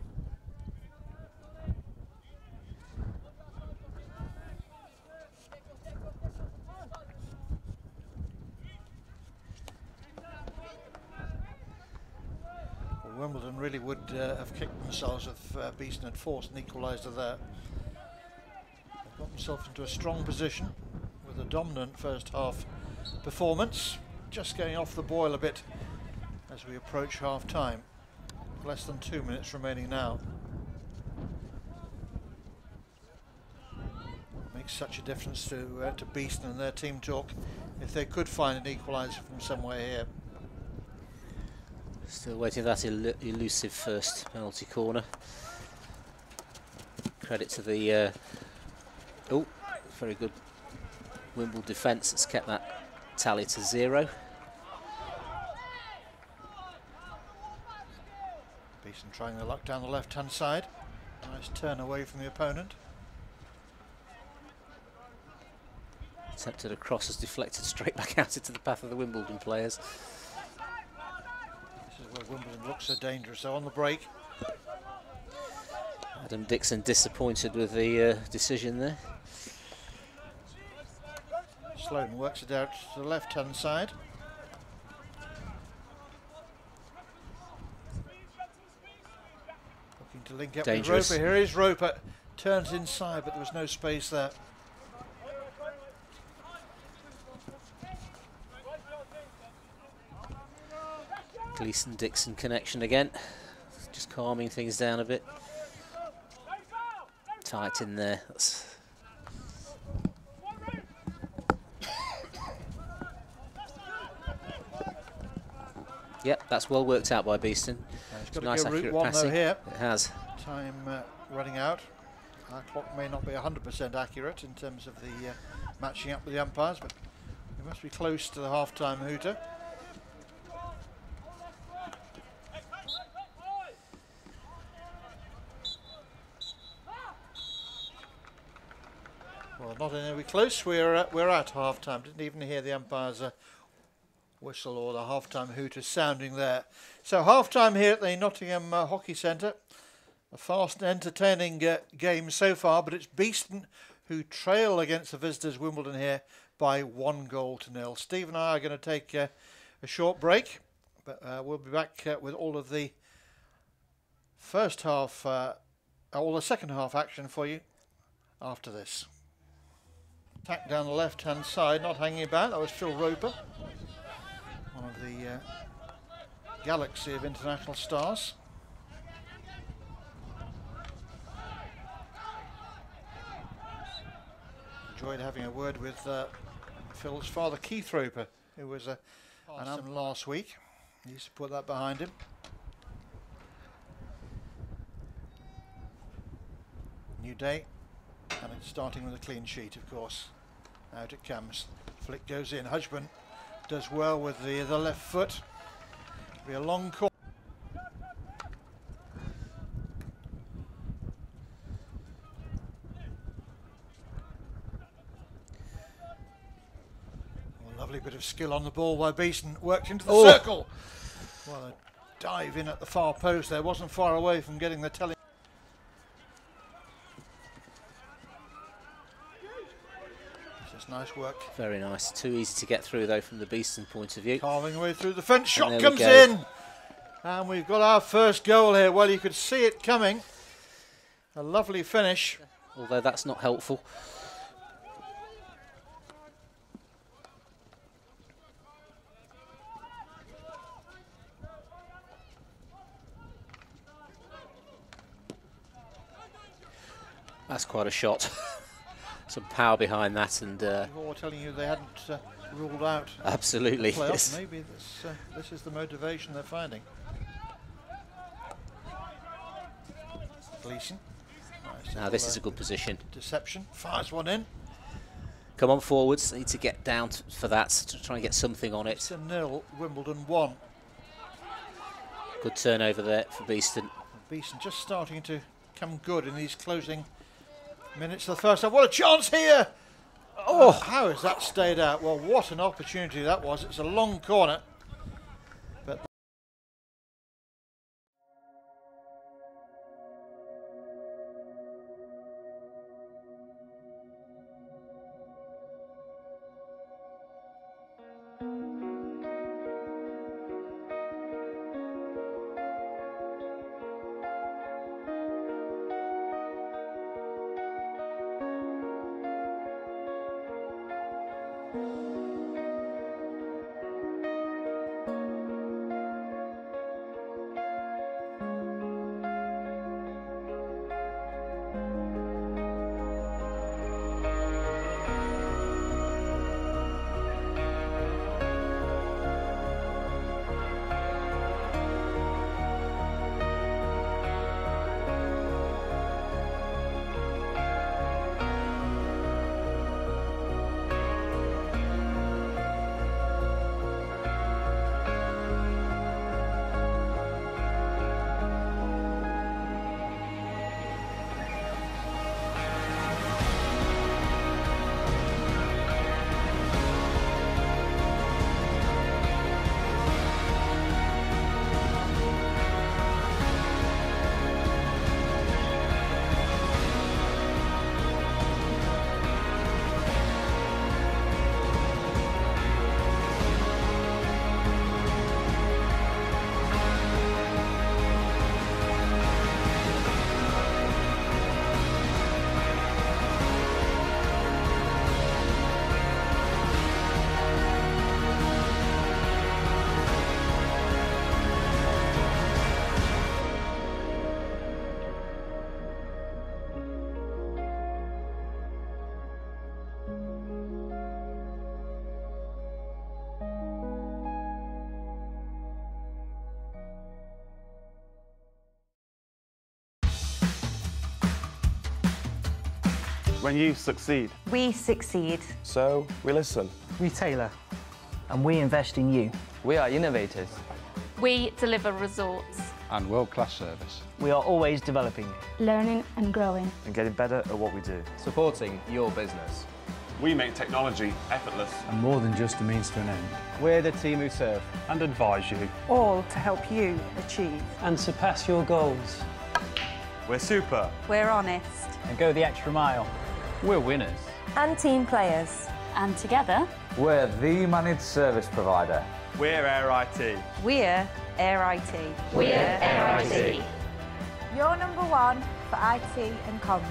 Well, Wimbledon really would have kicked themselves if Beeston had forced an equaliser there. They've got themselves into a strong position with a dominant first half performance, just going off the boil a bit as we approach half time. Less than 2 minutes remaining now. Makes such a difference to Beeston and their team talk if they could find an equaliser from somewhere here. Still waiting for that elusive first penalty corner. Credit to the very good Wimbledon defence that's kept that tally to 0. Beeston trying their luck down the left hand side. Nice turn away from the opponent. Attempted a cross, has deflected straight back out into the path of the Wimbledon players. This is where Wimbledon looks so dangerous. So on the break. Adam Dixon disappointed with the decision there. Sloane works it out to the left hand side. Looking to link up Dangerous. with Roper. Here is Roper. Turns inside, but there was no space there. Gleeson-Dixon connection again. Just calming things down a bit. Tight in there. Yep, that's well worked out by Beeston. He's got Nice to go route accurate one passing. though here. It has. Time running out. Our clock may not be 100% accurate in terms of the matching up with the umpires, but we must be close to the half-time hooter. Well, not only are we close, we're at half-time. Didn't even hear the umpires whistle or the half-time hooter sounding there. So half-time here at the Nottingham Hockey Centre. A fast and entertaining game so far, but it's Beeston who trail against the visitors Wimbledon here by 1-0. Steve and I are going to take a short break, but we'll be back with all of the first half, all the second half action for you after this. Attack down the left-hand side, not hanging about. That was Phil Roper, one of the galaxy of international stars. Enjoyed having a word with Phil's father, Keith Roper, who was an last week. He used to put that behind him. New day, and it's starting with a clean sheet, of course. Out it comes. Flick goes in. Hudgman does well with the left foot. It'll be a long corner. Lovely bit of skill on the ball by Beeston. Worked into the circle. Well, a dive in at the far post there. Wasn't far away from getting the telling. It's just nice work. Very nice. Too easy to get through though from the Beeston point of view. Carving away through the fence. Shot comes in. And we've got our first goal here. Well, you could see it coming. A lovely finish. Although that's not helpful. That's quite a shot. Some power behind that, and Before telling you they hadn't ruled out. Absolutely. The playoff. Yes. Maybe this is the motivation they're finding. Gleeson. Nice. Now this is a good position. Deception. Fires one in. Come on forwards. Need to get down for that to try and get something on it. It's a 0. Wimbledon 1. Good turnover there for Beeston. Beeston just starting to come good in these closing minutes of the first half. What a chance here! Oh, how has that stayed out? Well, what an opportunity that was. It's a long corner. But When you succeed. We succeed. So we listen. We tailor. And we invest in you. We are innovators. We deliver results. And world-class service. We are always developing. Learning and growing. And getting better at what we do. Supporting your business. We make technology effortless. And more than just a means to an end. We're the team who serve. And advise you. All to help you achieve. And surpass your goals. We're super. We're honest. And go the extra mile. We're winners. And team players. And together, we're the managed service provider. We're Air IT. We're Air IT. We're Air IT. You're number one for IT and comms.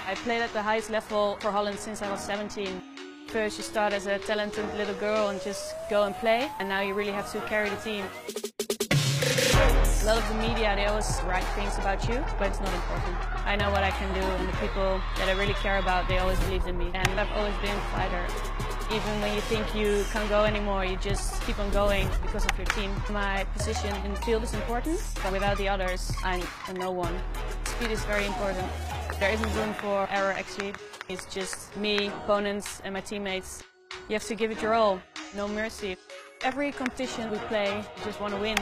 I played at the highest level for Holland since I was 17. First you start as a talented little girl and just go and play, and now you really have to carry the team. A lot of the media, they always write things about you, but it's not important. I know what I can do, and the people that I really care about, they always believed in me. And I've always been a fighter. Even when you think you can't go anymore, you just keep on going because of your team. My position in the field is important, but without the others, I'm a no one. Speed is very important. There isn't room for error, actually. It's just me, opponents, and my teammates. You have to give it your all, no mercy. Every competition we play, you just want to win.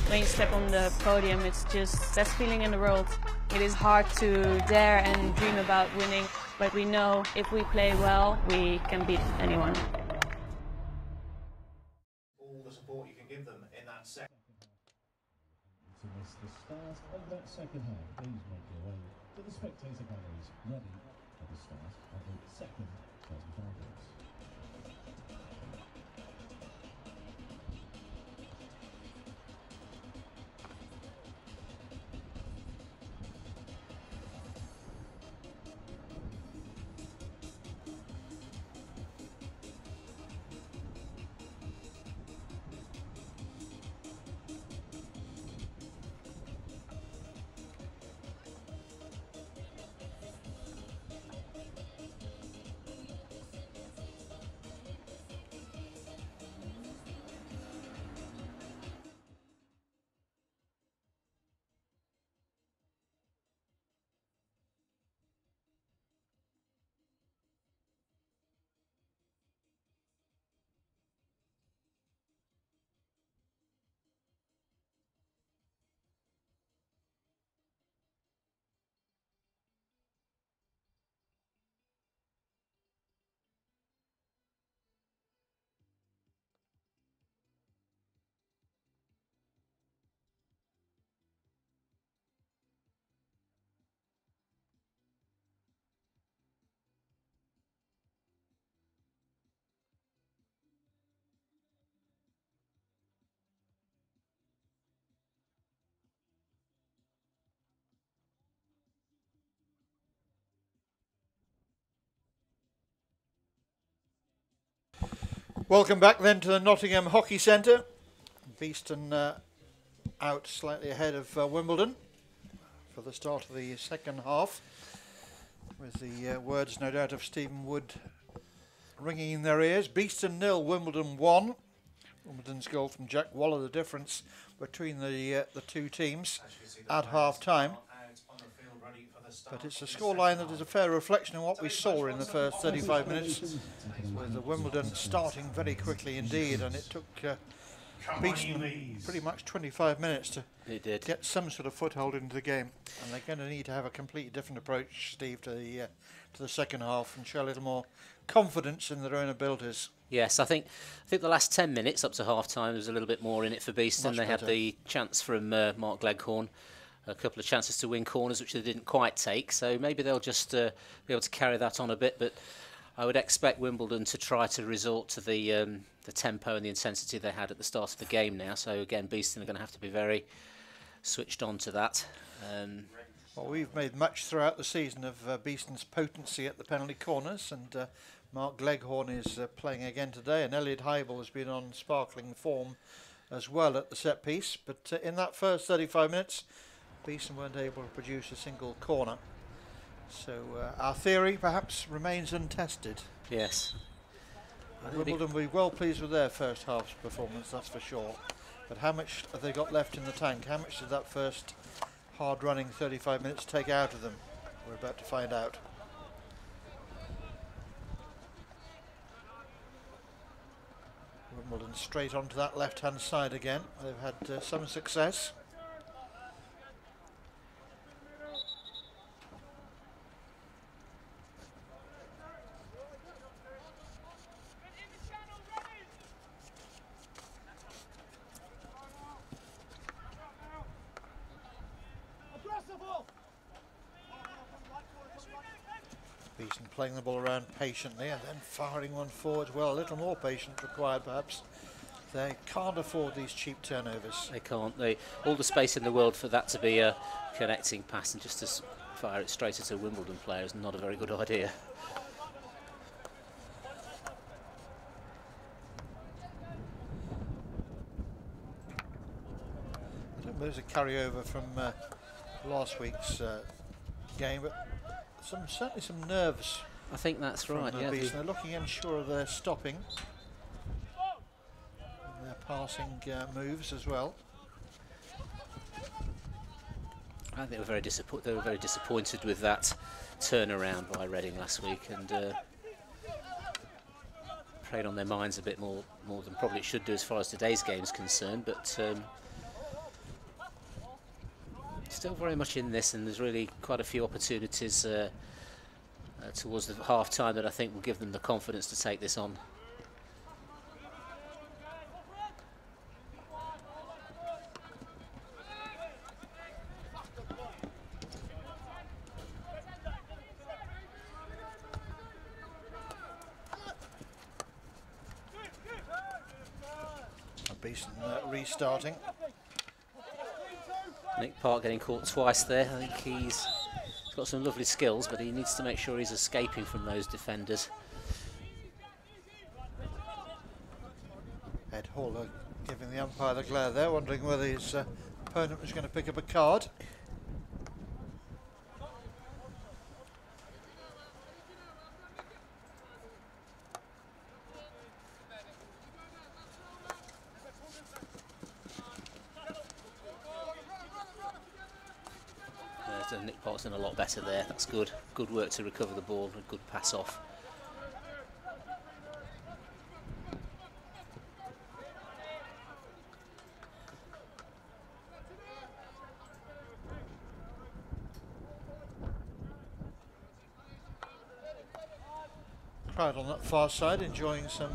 When you step on the podium, it's just the best feeling in the world. It is hard to dare and dream about winning, but we know if we play well, we can beat anyone. All the support you can give them in that second. To miss the start of that second half, please make your way to the spectator galleries ready for the start of the second 35 minutes. Welcome back then to the Nottingham Hockey Centre. Beeston out slightly ahead of Wimbledon for the start of the second half, with the words no doubt of Stephen Wood ringing in their ears. Beeston 0, Wimbledon 1. Wimbledon's goal from Jack Waller, the difference between the two teams at half time. But it's a scoreline that is a fair reflection of what we saw in the first 35 minutes, with the Wimbledon starting very quickly indeed, and it took Beeston pretty much 25 minutes to get some sort of foothold into the game, and they're going to need to have a completely different approach, Steve, to the second half and show a little more confidence in their own abilities. Yes, I think the last 10 minutes up to half time was a little bit more in it for Beeston. They had the chance from Mark Leghorn, a couple of chances to win corners which they didn't quite take, so maybe they'll just be able to carry that on a bit, but I would expect Wimbledon to try to resort to the tempo and the intensity they had at the start of the game now. So again, Beeston are going to have to be very switched on to that. Well, we've made much throughout the season of Beeston's potency at the penalty corners, and Mark Leghorn is playing again today, and Elliot Heibel has been on sparkling form as well at the set piece. But in that first 35 minutes, Beeston weren't able to produce a single corner. So our theory perhaps remains untested. Yes. Wimbledon will be well pleased with their first half's performance, that's for sure. But how much have they got left in the tank? How much did that first hard-running 35 minutes take out of them? We're about to find out. Wimbledon straight onto that left-hand side again. They've had some success. Beeston playing the ball around patiently and then firing one forward. Well, a little more patience required perhaps. They can't afford these cheap turnovers. They can't. All the space in the world for that to be a connecting pass and just to fire it straight at a Wimbledon player is not a very good idea. I don't know if there's a carryover from last week's game, but certainly some nerves. I think that's right. Yeah, they're looking unsure of their stopping, and their passing moves as well. I think they were very disappointed with that turnaround by Reading last week, and played on their minds a bit more than probably it should do as far as today's game is concerned. But still very much in this, and there's really quite a few opportunities towards the half time that I think will give them the confidence to take this on. Beeston restarting. Nick Park getting caught twice there. I think he's got some lovely skills, but he needs to make sure he's escaping from those defenders. Ed Haller giving the umpire the glare there, wondering whether his opponent was going to pick up a card. Nick Park's done a lot better there. That's good. Good work to recover the ball. A good pass off. Crowd on that far side enjoying some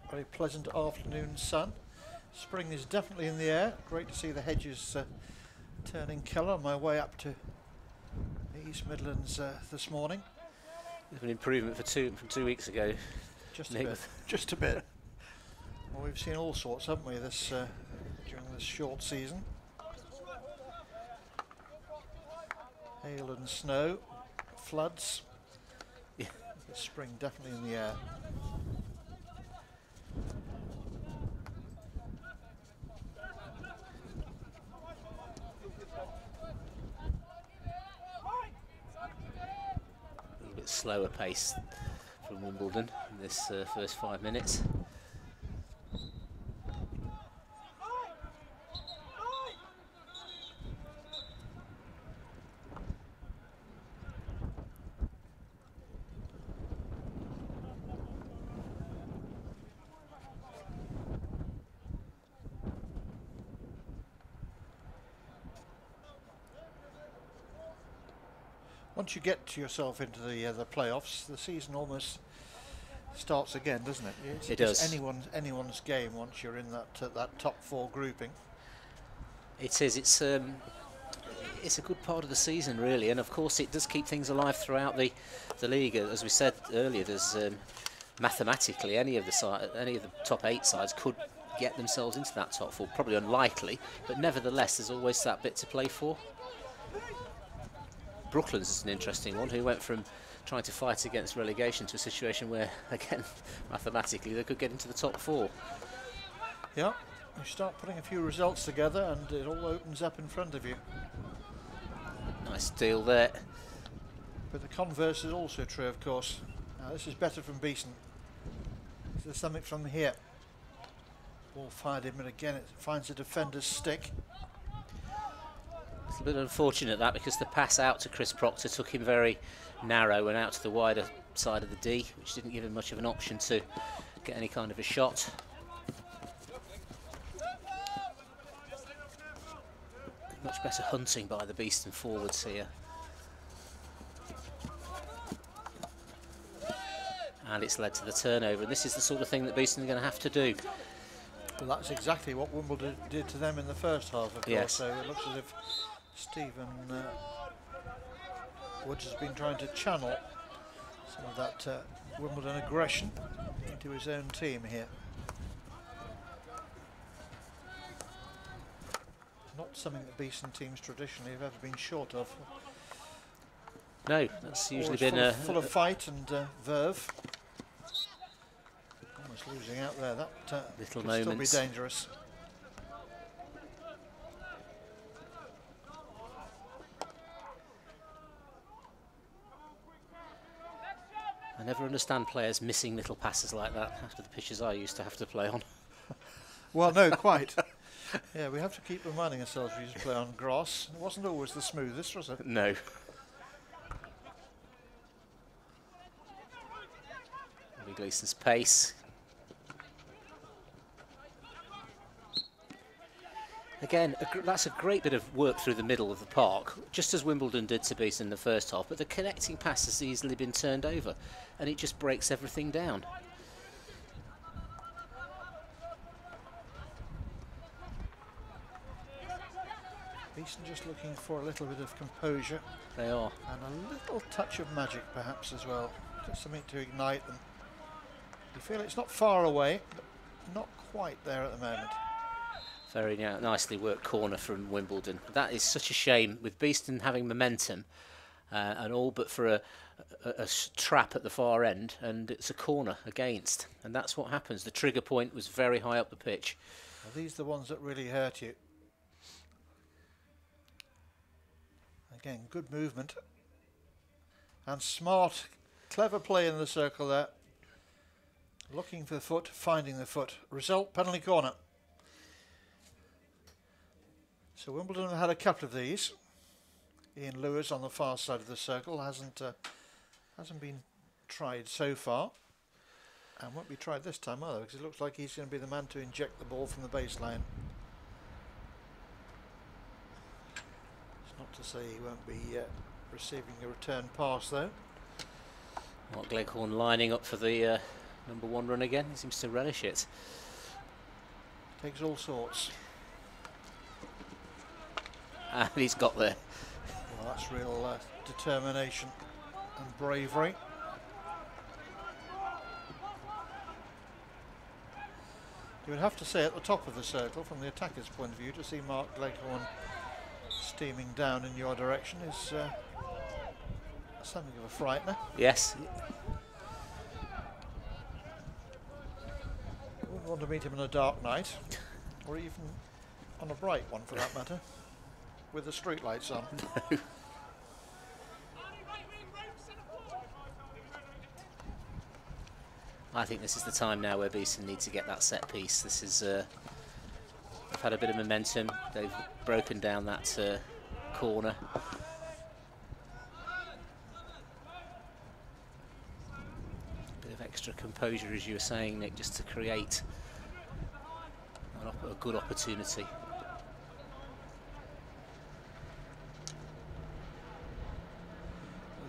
very pleasant afternoon sun. Spring is definitely in the air. Great to see the hedges turning colour on my way up to the East Midlands this morning. There's an improvement from 2 weeks ago. Just a bit. Just a bit. Well, we've seen all sorts, haven't we, this during this short season. Hail and snow, floods. Yeah. Spring definitely in the air. Slower pace from Wimbledon in this first 5 minutes. Once you get yourself into the playoffs, the season almost starts again, doesn't it? It does. Anyone's game once you're in that top 4 grouping. It is. It's a good part of the season, really, and of course it does keep things alive throughout the league. As we said earlier, there's mathematically any of the top 8 sides could get themselves into that top 4. Probably unlikely, but nevertheless, there's always that bit to play for. Brooklands is an interesting one, who went from trying to fight against relegation to a situation where, again, mathematically they could get into the top 4. Yeah, you start putting a few results together and it all opens up in front of you. Nice deal there. But the converse is also true, of course. Now this is better from Beeston. Is there something from here? Ball fired in, but again it finds a defender's stick. It's a bit unfortunate that, because the pass out to Chris Proctor took him very narrow and out to the wider side of the D, which didn't give him much of an option to get any kind of a shot. Much better hunting by the Beeston forwards here. And it's led to the turnover, and this is the sort of thing that Beeston are going to have to do. Well, that's exactly what Wimbledon did to them in the first half, of course. So it looks as if Stephen Woods has been trying to channel some of that Wimbledon aggression into his own team here. Not something that Beeston teams traditionally have ever been short of. No, that's usually always been full of fight and verve. Almost losing out there. That little could still be moments. dangerous. I never understand players missing little passes like that after the pitches I used to have to play on. Well, no, quite. Yeah, we have to keep reminding ourselves we used to play on grass. It wasn't always the smoothest, was it? No. Gleason's pace. Again, that's a great bit of work through the middle of the park, just as Wimbledon did to Beeston in the first half, but the connecting pass has easily been turned over, and it just breaks everything down. Beeston just looking for a little bit of composure. They are. And a little touch of magic perhaps as well. Just something to ignite them. You feel it's not far away, but not quite there at the moment. Very nicely worked corner from Wimbledon. That is such a shame, with Beeston having momentum and all but for a trap at the far end, and it's a corner against. And that's what happens. The trigger point was very high up the pitch. Well, these are the ones that really hurt you. Again, good movement. And smart, clever play in the circle there. Looking for the foot, finding the foot. Result, penalty corner. So Wimbledon have had a couple of these. Ian Lewis on the far side of the circle hasn't been tried so far, and won't be tried this time either, because it looks like he's going to be the man to inject the ball from the baseline. It's not to say he won't be receiving a return pass though. Mark Gleghorn lining up for the #1 run again. He seems to relish it. Takes all sorts. And he's got there. Well, that's real determination and bravery. You would have to say at the top of the circle, from the attacker's point of view, to see Mark Gleghorn steaming down in your direction is something of a frightener. Yes. I wouldn't want to meet him on a dark night, or even on a bright one for that matter, with the street lights on. No. I think this is the time now where Beeston need to get that set piece. This is they've had a bit of momentum. They've broken down that corner. Bit of extra composure, as you were saying, Nick, just to create a good opportunity.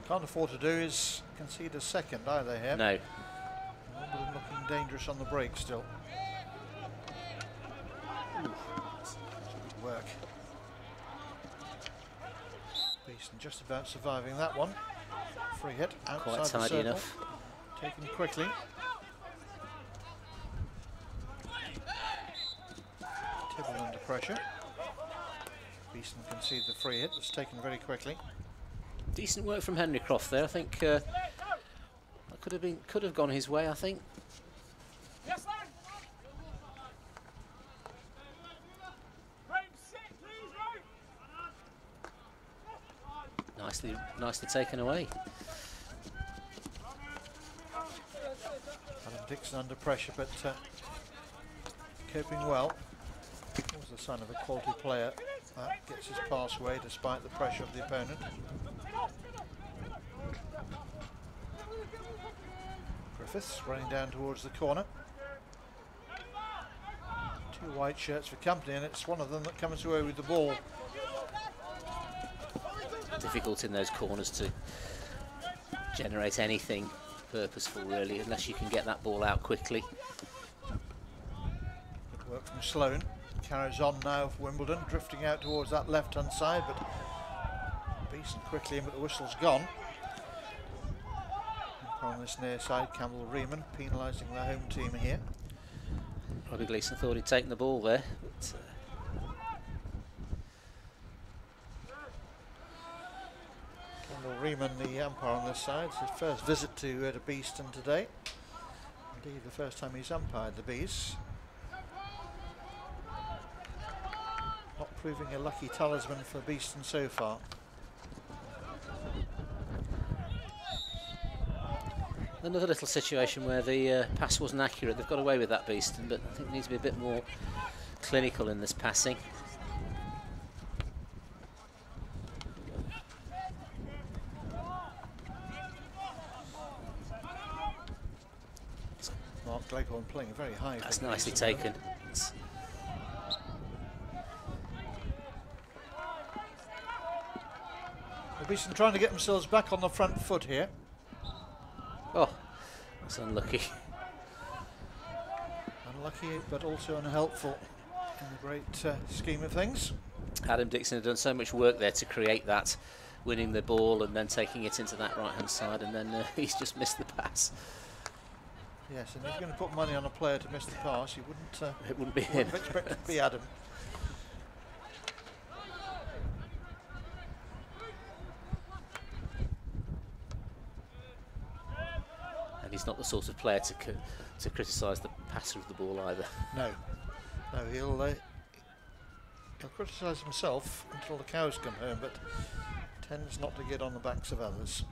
can't afford to do is concede a second either here. No. Wimbledon looking dangerous on the break still. Ooh, that's good work. Beeston just about surviving that one. Free hit outside Quite the tidy circle. enough. Taken quickly. Tibble under pressure. Beeston concede the free hit. That's taken very quickly. Decent work from Henry Croft there. I think that could have gone his way. I think. Nicely taken away. Adam Dixon under pressure, but coping well. Was the sign of a quality player. That gets his pass away despite the pressure of the opponent. Griffiths running down towards the corner. Two white shirts for company, and it's one of them that comes away with the ball. Difficult in those corners to generate anything purposeful, really, unless you can get that ball out quickly. Good work from Sloan. Carries on now for Wimbledon, drifting out towards that left-hand side, but Beeston quickly in, but the whistle's gone. On this near side, Campbell Riemann penalising the home team here. Robbie Gleeson thought he'd taken the ball there, but Campbell Riemann, the umpire on this side, it's his first visit to Beeston today. Indeed, the first time he's umpired the Bees. Not proving a lucky talisman for Beeston so far. another little situation where the pass wasn't accurate. They've got away with that, Beeston, but I think it needs to be a bit more clinical in this passing. Mark Gleghorn playing very high. That's nicely taken. Beeston trying to get themselves back on the front foot here. Oh, that's unlucky. Unlucky, but also unhelpful in the great scheme of things. Adam Dixon had done so much work there to create that, winning the ball and then taking it into that right-hand side, and then he's just missed the pass. Yes, and if you're going to put money on a player to miss the pass, you wouldn't. It wouldn't be him. Expect it to be Adam. And he's not the sort of player to criticise the passer of the ball either. No, no, he'll criticise himself until the cows come home, but tends not to get on the backs of others.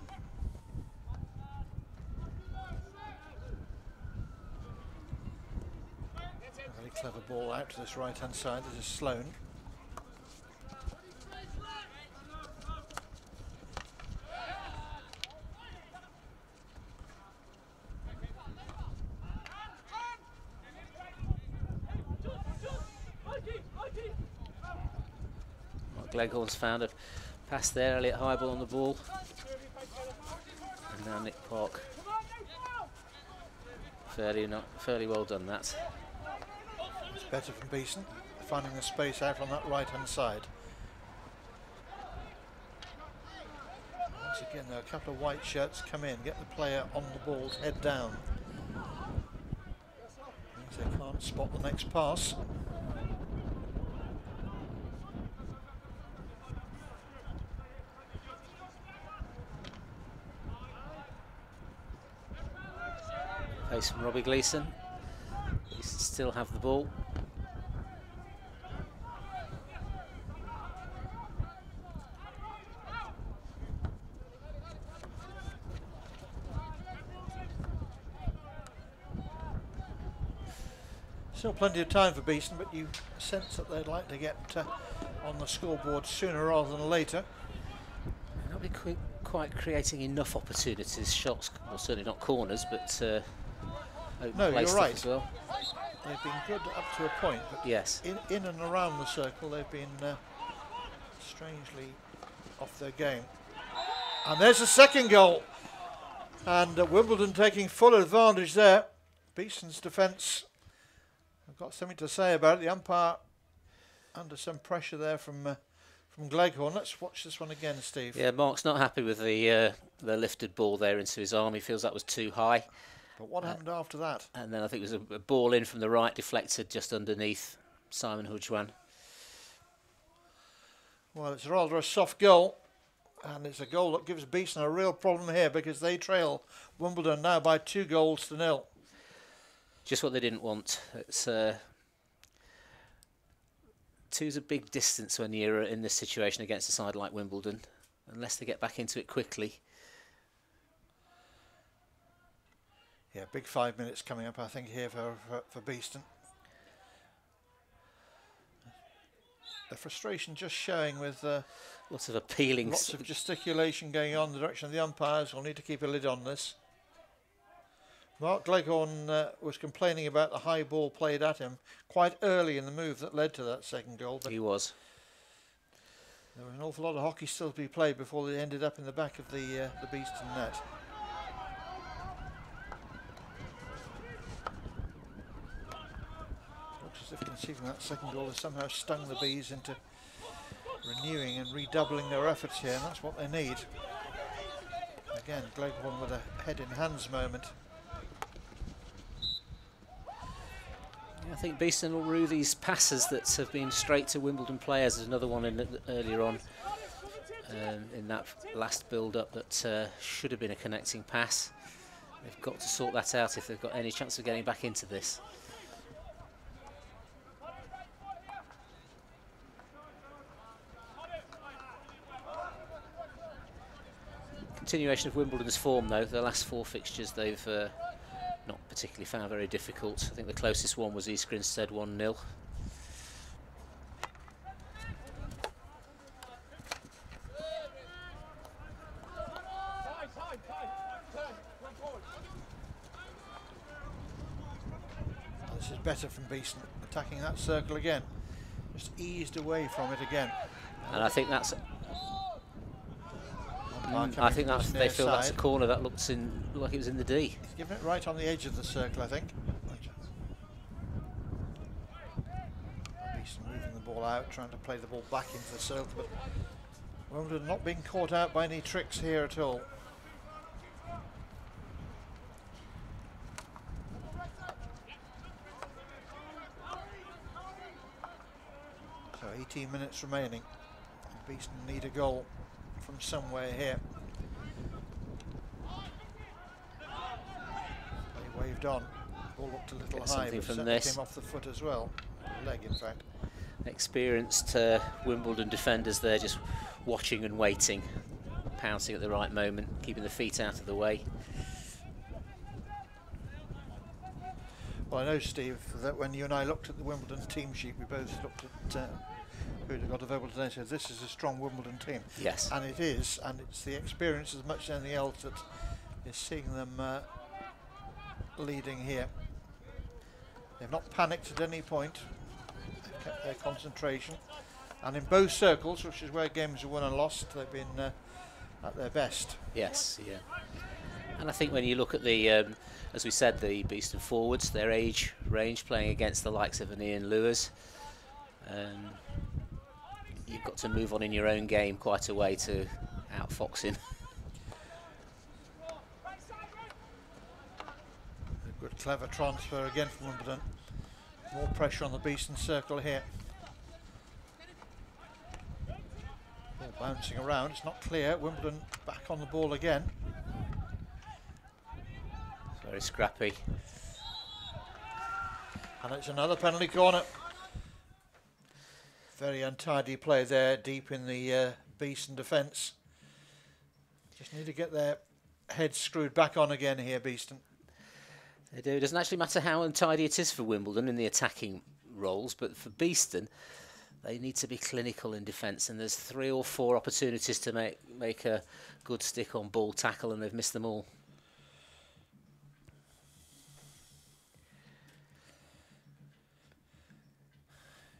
Very clever ball out to this right-hand side. This is Sloan. Gleghorn's found a pass there. Elliot Highball on the ball, and now Nick Park. Fairly well done. That. It's better from Beeston, finding the space out on that right-hand side. Once again, there are a couple of white shirts come in, get the player on the ball, head down. Means they can't spot the next pass. Pace from Robbie Gleeson. Beeston still have the ball. Still plenty of time for Beeston, but you sense that they'd like to get on the scoreboard sooner rather than later. Not be quite creating enough opportunities, shots, well certainly not corners, but no, you're right. As well. They've been good up to a point, but yes, in and around the circle they've been strangely off their game. And there's the second goal. And Wimbledon taking full advantage there. Beeston's defence, I've got something to say about it. The umpire under some pressure there from Gleghorn. Let's watch this one again, Steve. Yeah, Mark's not happy with the lifted ball there into his arm. He feels that was too high. But what happened after that? And then I think it was a ball in from the right, deflected just underneath Simon Hujwan. Well, it's rather a soft goal. And it's a goal that gives Beeston a real problem here because they trail Wimbledon now by 2-0. Just what they didn't want. It's two's a big distance when you're in this situation against a side like Wimbledon, unless they get back into it quickly. Yeah, big 5 minutes coming up, I think, here for Beeston. The frustration just showing with lots of appealing, lots of gesticulation going on in the direction of the umpires. We'll need to keep a lid on this. Mark Gleghorn was complaining about the high ball played at him quite early in the move that led to that second goal. But he was. There was an awful lot of hockey still to be played before they ended up in the back of the Beeston net. Looks as if conceding that second goal has somehow stung the Bees into renewing and redoubling their efforts here, and that's what they need. Again, Gleghorn with a head in hands moment. Yeah, I think Beeston will rue these passes that have been straight to Wimbledon players. There's another one earlier on in that last build-up that should have been a connecting pass. They've got to sort that out if they've got any chance of getting back into this. Continuation of Wimbledon's form, though. The last 4 fixtures they've not particularly found very difficult. I think the closest one was East Grinstead 1-0. This is better from Beeston, attacking that circle again. Just eased away from it again. And I think that's... I think that's, they feel that's a corner that looked like it was in the D. He's given it right on the edge of the circle, I think. Beeston moving the ball out, trying to play the ball back into the circle, but Wimbledon not being caught out by any tricks here at all. So 18 minutes remaining. Beeston need a goal from somewhere here. They waved on. Ball looked a little high, but certainly came off the foot as well. Leg, in fact. Experienced Wimbledon defenders there, just watching and waiting, pouncing at the right moment, keeping the feet out of the way. Well, I know, Steve, that when you and I looked at the Wimbledon team sheet, we both looked at who'd got available today, said this is a strong Wimbledon team. Yes. And it is, and it's the experience as much as anything else that is seeing them leading here. They've not panicked at any point. They've kept their concentration. And in both circles, which is where games are won and lost, they've been at their best. Yes, yeah. And I think when you look at the, as we said, the Beeston forwards, their age range playing against the likes of an Ian Lewis, you've got to move on in your own game quite a way to outfoxing. A good clever transfer again from Wimbledon. More pressure on the Beeston circle here. Ball bouncing around, it's not clear. Wimbledon back on the ball again. Very scrappy. And it's another penalty corner. Very untidy play there, deep in the Beeston defence. Just need to get their heads screwed back on again here, Beeston. They do. It doesn't actually matter how untidy it is for Wimbledon in the attacking roles, but for Beeston, they need to be clinical in defence, and there's 3 or 4 opportunities to make a good stick-on ball tackle, and they've missed them all.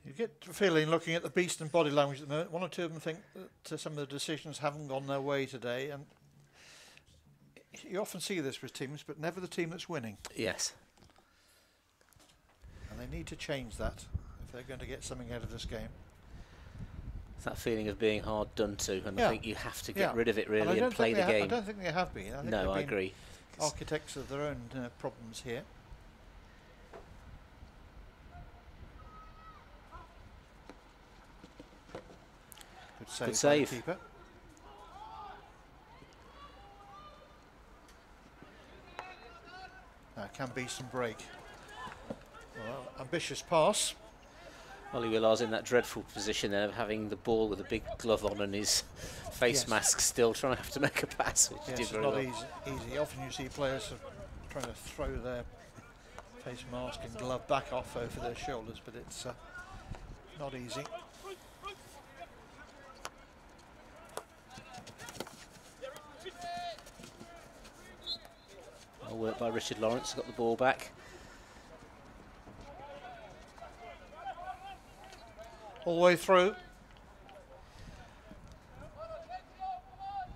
You get the feeling, looking at the Beeston body language at the moment, one or two of them think that some of the decisions haven't gone their way today, and You often see this with teams, but never the team that's winning. Yes. And they need to change that if they're going to get something out of this game. It's that feeling of being hard done to, and Yeah. I think you have to get rid of it really and and play the game. I don't think they have been. I think No, I they've been agree. Architects of their own problems here. Good save. By the keeper. Now can Beeston break? Well, ambitious pass. Ollie Willar's in that dreadful position there of having the ball with a big glove on and his face mask still trying to have to make a pass, which he did It's very not well. easy. Often you see players trying to throw their face mask and glove back off over their shoulders, but it's not easy. Well worked by Richard Lawrence, got the ball back. All the way through.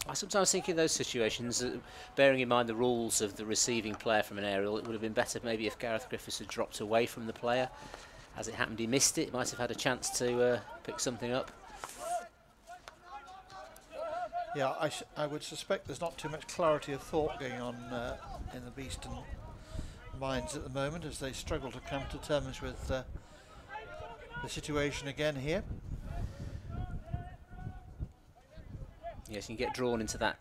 I sometimes think in those situations, bearing in mind the rules of the receiving player from an aerial, it would have been better maybe if Gareth Griffiths had dropped away from the player. As it happened, he missed it. He might have had a chance to pick something up. Yeah, I would suspect there's not too much clarity of thought going on in the Beeston minds at the moment as they struggle to come to terms with the situation again here. Yes, you can get drawn into that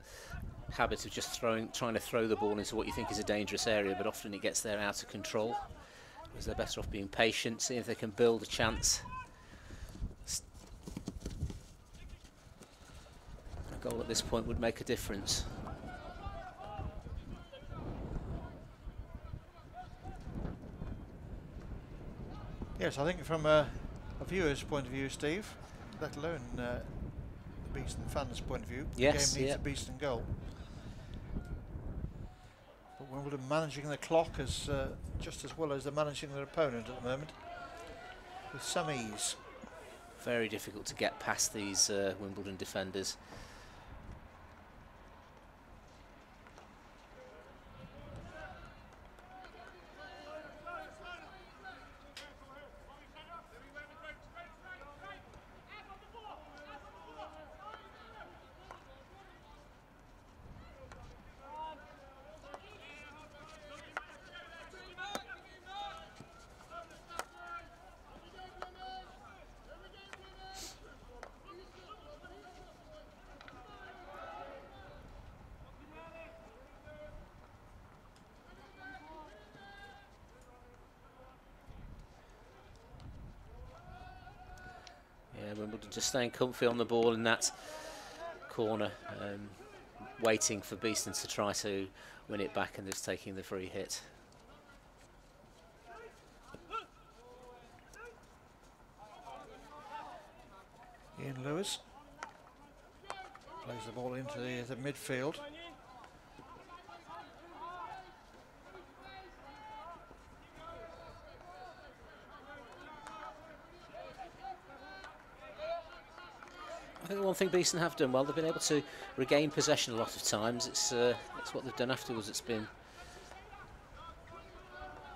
habit of just trying to throw the ball into what you think is a dangerous area, but often it gets there out of control. Because they're better off being patient, seeing if they can build a chance. A goal at this point would make a difference. Yes, I think from a viewer's point of view, Steve, let alone the Beeston fans' point of view, the game needs a Beeston goal. But Wimbledon managing the clock as just as well as they're managing their opponent at the moment, with some ease. Very difficult to get past these Wimbledon defenders. Wimbledon just staying comfy on the ball in that corner, waiting for Beeston to try to win it back and just taking the free hit. Ian Lewis plays the ball into the midfield. I think the one thing Beeston have done well, they've been able to regain possession a lot of times. It's what they've done afterwards. It's been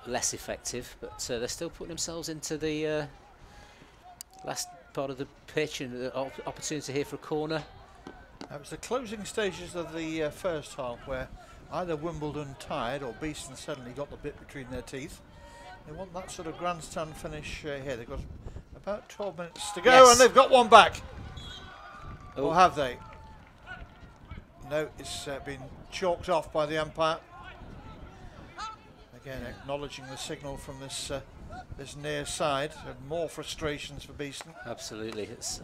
less effective, but they're still putting themselves into the last part of the pitch and the opportunity here for a corner. That was the closing stages of the first half where either Wimbledon tied or Beeston suddenly got the bit between their teeth. They want that sort of grandstand finish here. They've got about 12 minutes to go and they've got one back. Oh. Or have they? No, it's been chalked off by the umpire. Again, acknowledging the signal from this this near side. So more frustrations for Beeston. Absolutely, it's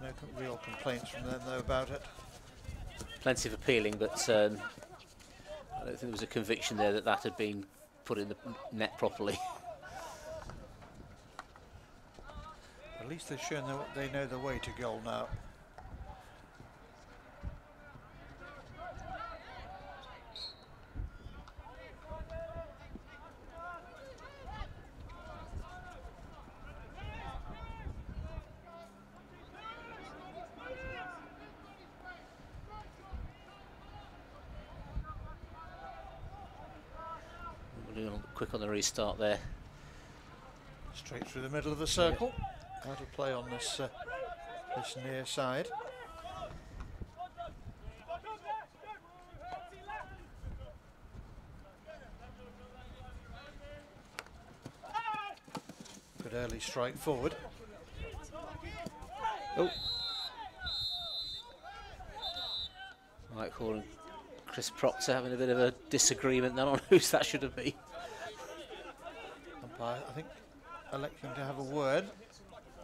no real complaints from them though about it. plenty of appealing, but I don't think there was a conviction there that that had been put in the net properly. At least they've shown that they know the way to goal now. Quick on the restart there. Straight through the middle of the circle. Out of play on this this near side. Good early strike forward. Oh. Mike Hall and Chris Proctor having a bit of a disagreement then on whose that should have been. Umpire, I think, electing to have a word.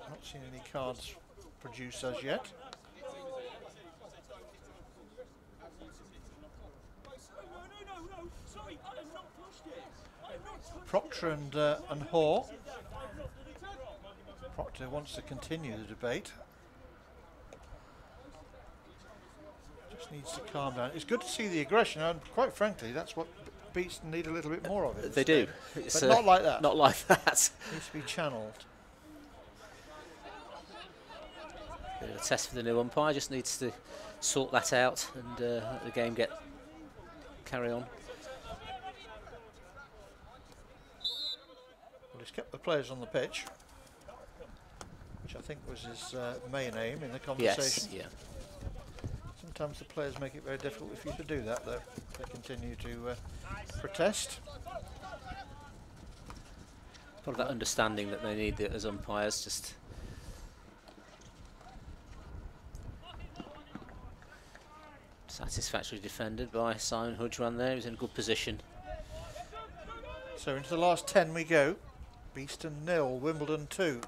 Not seen any cards produced as yet. Proctor and Hall. Proctor wants to continue the debate. Just needs to calm down. It's good to see the aggression, and quite frankly, that's what Beeston need a little bit more of it. They do. But not like that. Not like that. Needs to be channeled. Bit of a test for the new umpire. Just needs to sort that out and let the game carry on. Well, he's kept the players on the pitch, which I think was his main aim in the conversation. Yes, yeah. Sometimes the players make it very difficult for you to do that, though. They continue to protest. Part of that understanding that they need as umpires, just satisfactorily defended by Simon Hudgman there. He's in a good position. So into the last 10 we go. Beeston 0, Wimbledon 2.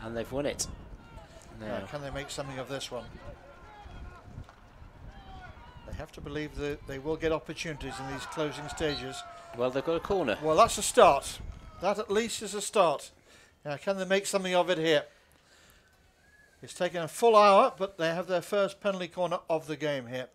And they've won it. Now, can they make something of this one? They have to believe that they will get opportunities in these closing stages. Well, they've got a corner. Well, that's a start. That at least is a start. Now, can they make something of it here? It's taken a full hour, but they have their first penalty corner of the game here.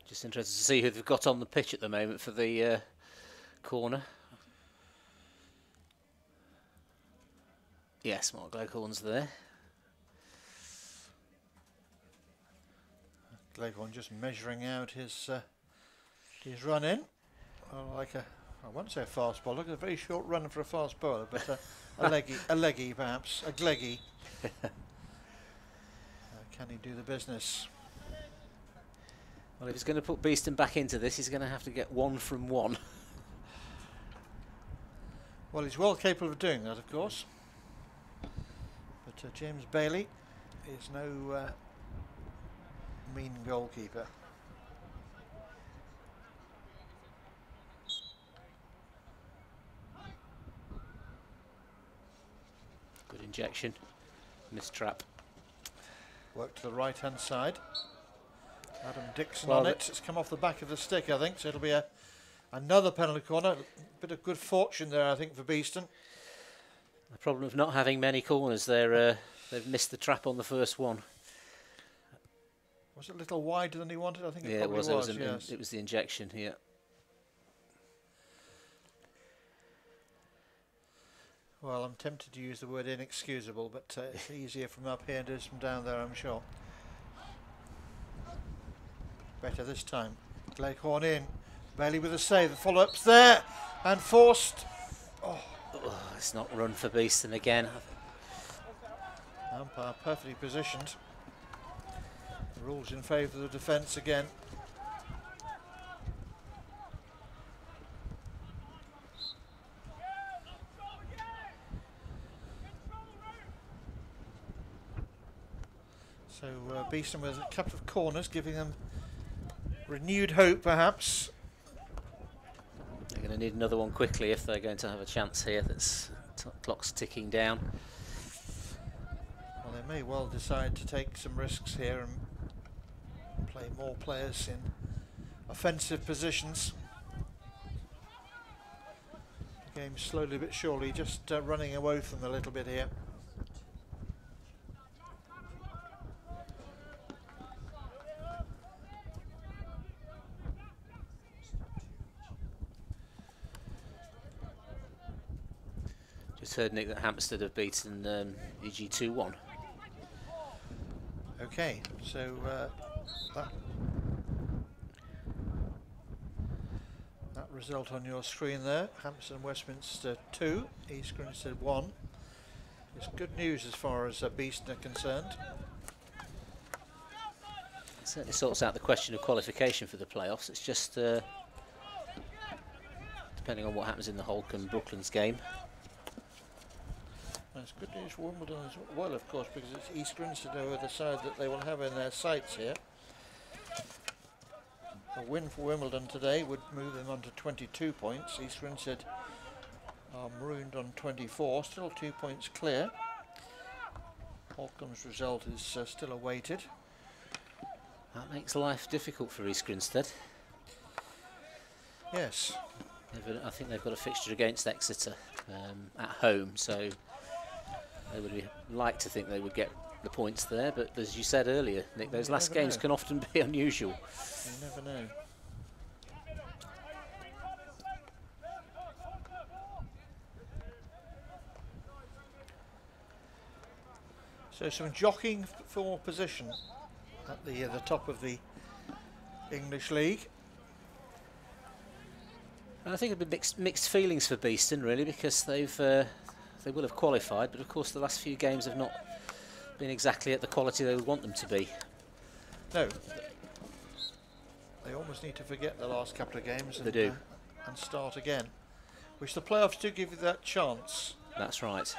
Just interested to see who they've got on the pitch at the moment for the corner. Yes, Mark Gleghorn's there. Gleghorn just measuring out his run in. Oh, like I won't say a fast bowler, a very short run for a fast bowler, but a leggy perhaps, a gleggy. Can he do the business? Well, if he's going to put Beeston back into this, he's going to have to get 1 from 1. Well, he's well capable of doing that, of course. But James Bailey is no mean goalkeeper. Good injection. Missed trap. Work to the right-hand side. Adam Dixon on it. It's come off the back of the stick, I think, so it'll be another penalty corner. A bit of good fortune there, I think, for Beeston. The problem of not having many corners, they've missed the trap on the first one. Was it a little wider than he wanted? I think it yeah, probably it was. Yes. It was the injection here. Well, I'm tempted to use the word inexcusable, but it's easier from up here than it is from down there, I'm sure. Better this time. Gleghorn in. Bailey with a save. The follow-up's there. And forced. Oh, it's not run for Beeston again. Umpire perfectly positioned. The rules in favour of the defence again. So Beeston with a couple of corners, giving them renewed hope, perhaps. They're going to need another one quickly if they're going to have a chance here. That's clock's ticking down. Well, they may well decide to take some risks here and play more players in offensive positions. The game slowly but surely just running away from them a little bit here. just heard, Nick, that Hampstead have beaten EG 2-1. Okay, so that result on your screen there, Hampstead and Westminster 2, East Grinstead 1. It's good news as far as Beeston are concerned. It certainly sorts out the question of qualification for the playoffs. It's just depending on what happens in the Holcombe Brooklands game. That's good news for Wimbledon as well, of course, because it's East Grinstead over the side that they will have in their sights here. A win for Wimbledon today would move them on to 22 points. East Grinstead are marooned on 24, still 2 points clear. Holcombe's result is still awaited. That makes life difficult for East Grinstead. Yes. I think they've got a fixture against Exeter at home, so they would like to think they would get the points there, but as you said earlier, Nick, those last games can often be unusual. You never know. So some jockeying for position at the top of the English League. And I think it'd be mixed feelings for Beeston, really, because they will have qualified, but of course the last few games have not been exactly at the quality they would want them to be. No, they almost need to forget the last couple of games and, they do. And start again, which the playoffs do give you that chance. That's right.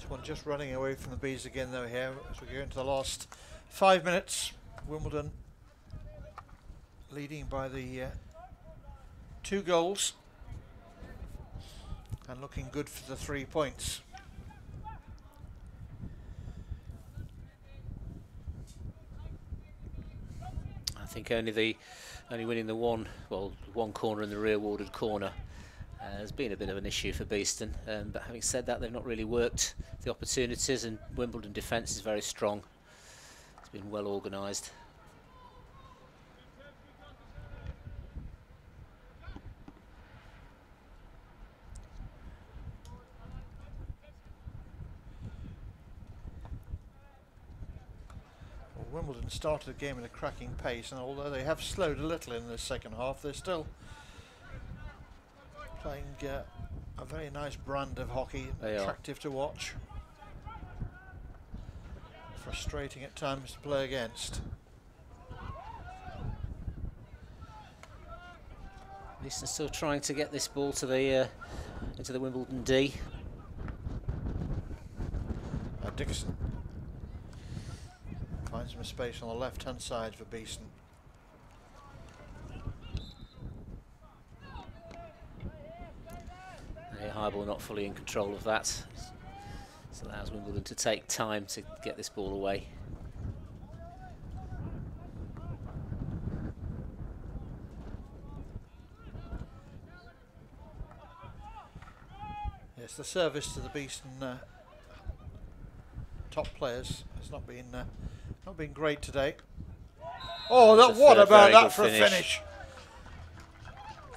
One just running away from the Bees again though here as we go into the last 5 minutes. Wimbledon leading by the 2 goals and looking good for the 3 points. I think only winning the one corner in the rear warded corner has been a bit of an issue for Beeston, but having said that, they've not really worked the opportunities, and Wimbledon defence is very strong. It's been well organised. Well, Wimbledon started the game at a cracking pace, and although they have slowed a little in the second half, they're still playing a very nice brand of hockey, attractive to watch. Frustrating at times to play against. Beeston still trying to get this ball to the into the Wimbledon D. Dixon finds some space on the left-hand side for Beeston. Highball not fully in control of that. This allows Wimbledon to take time to get this ball away. Yes, the service to the Beeston top players has not been great today. Oh, what about that for a finish?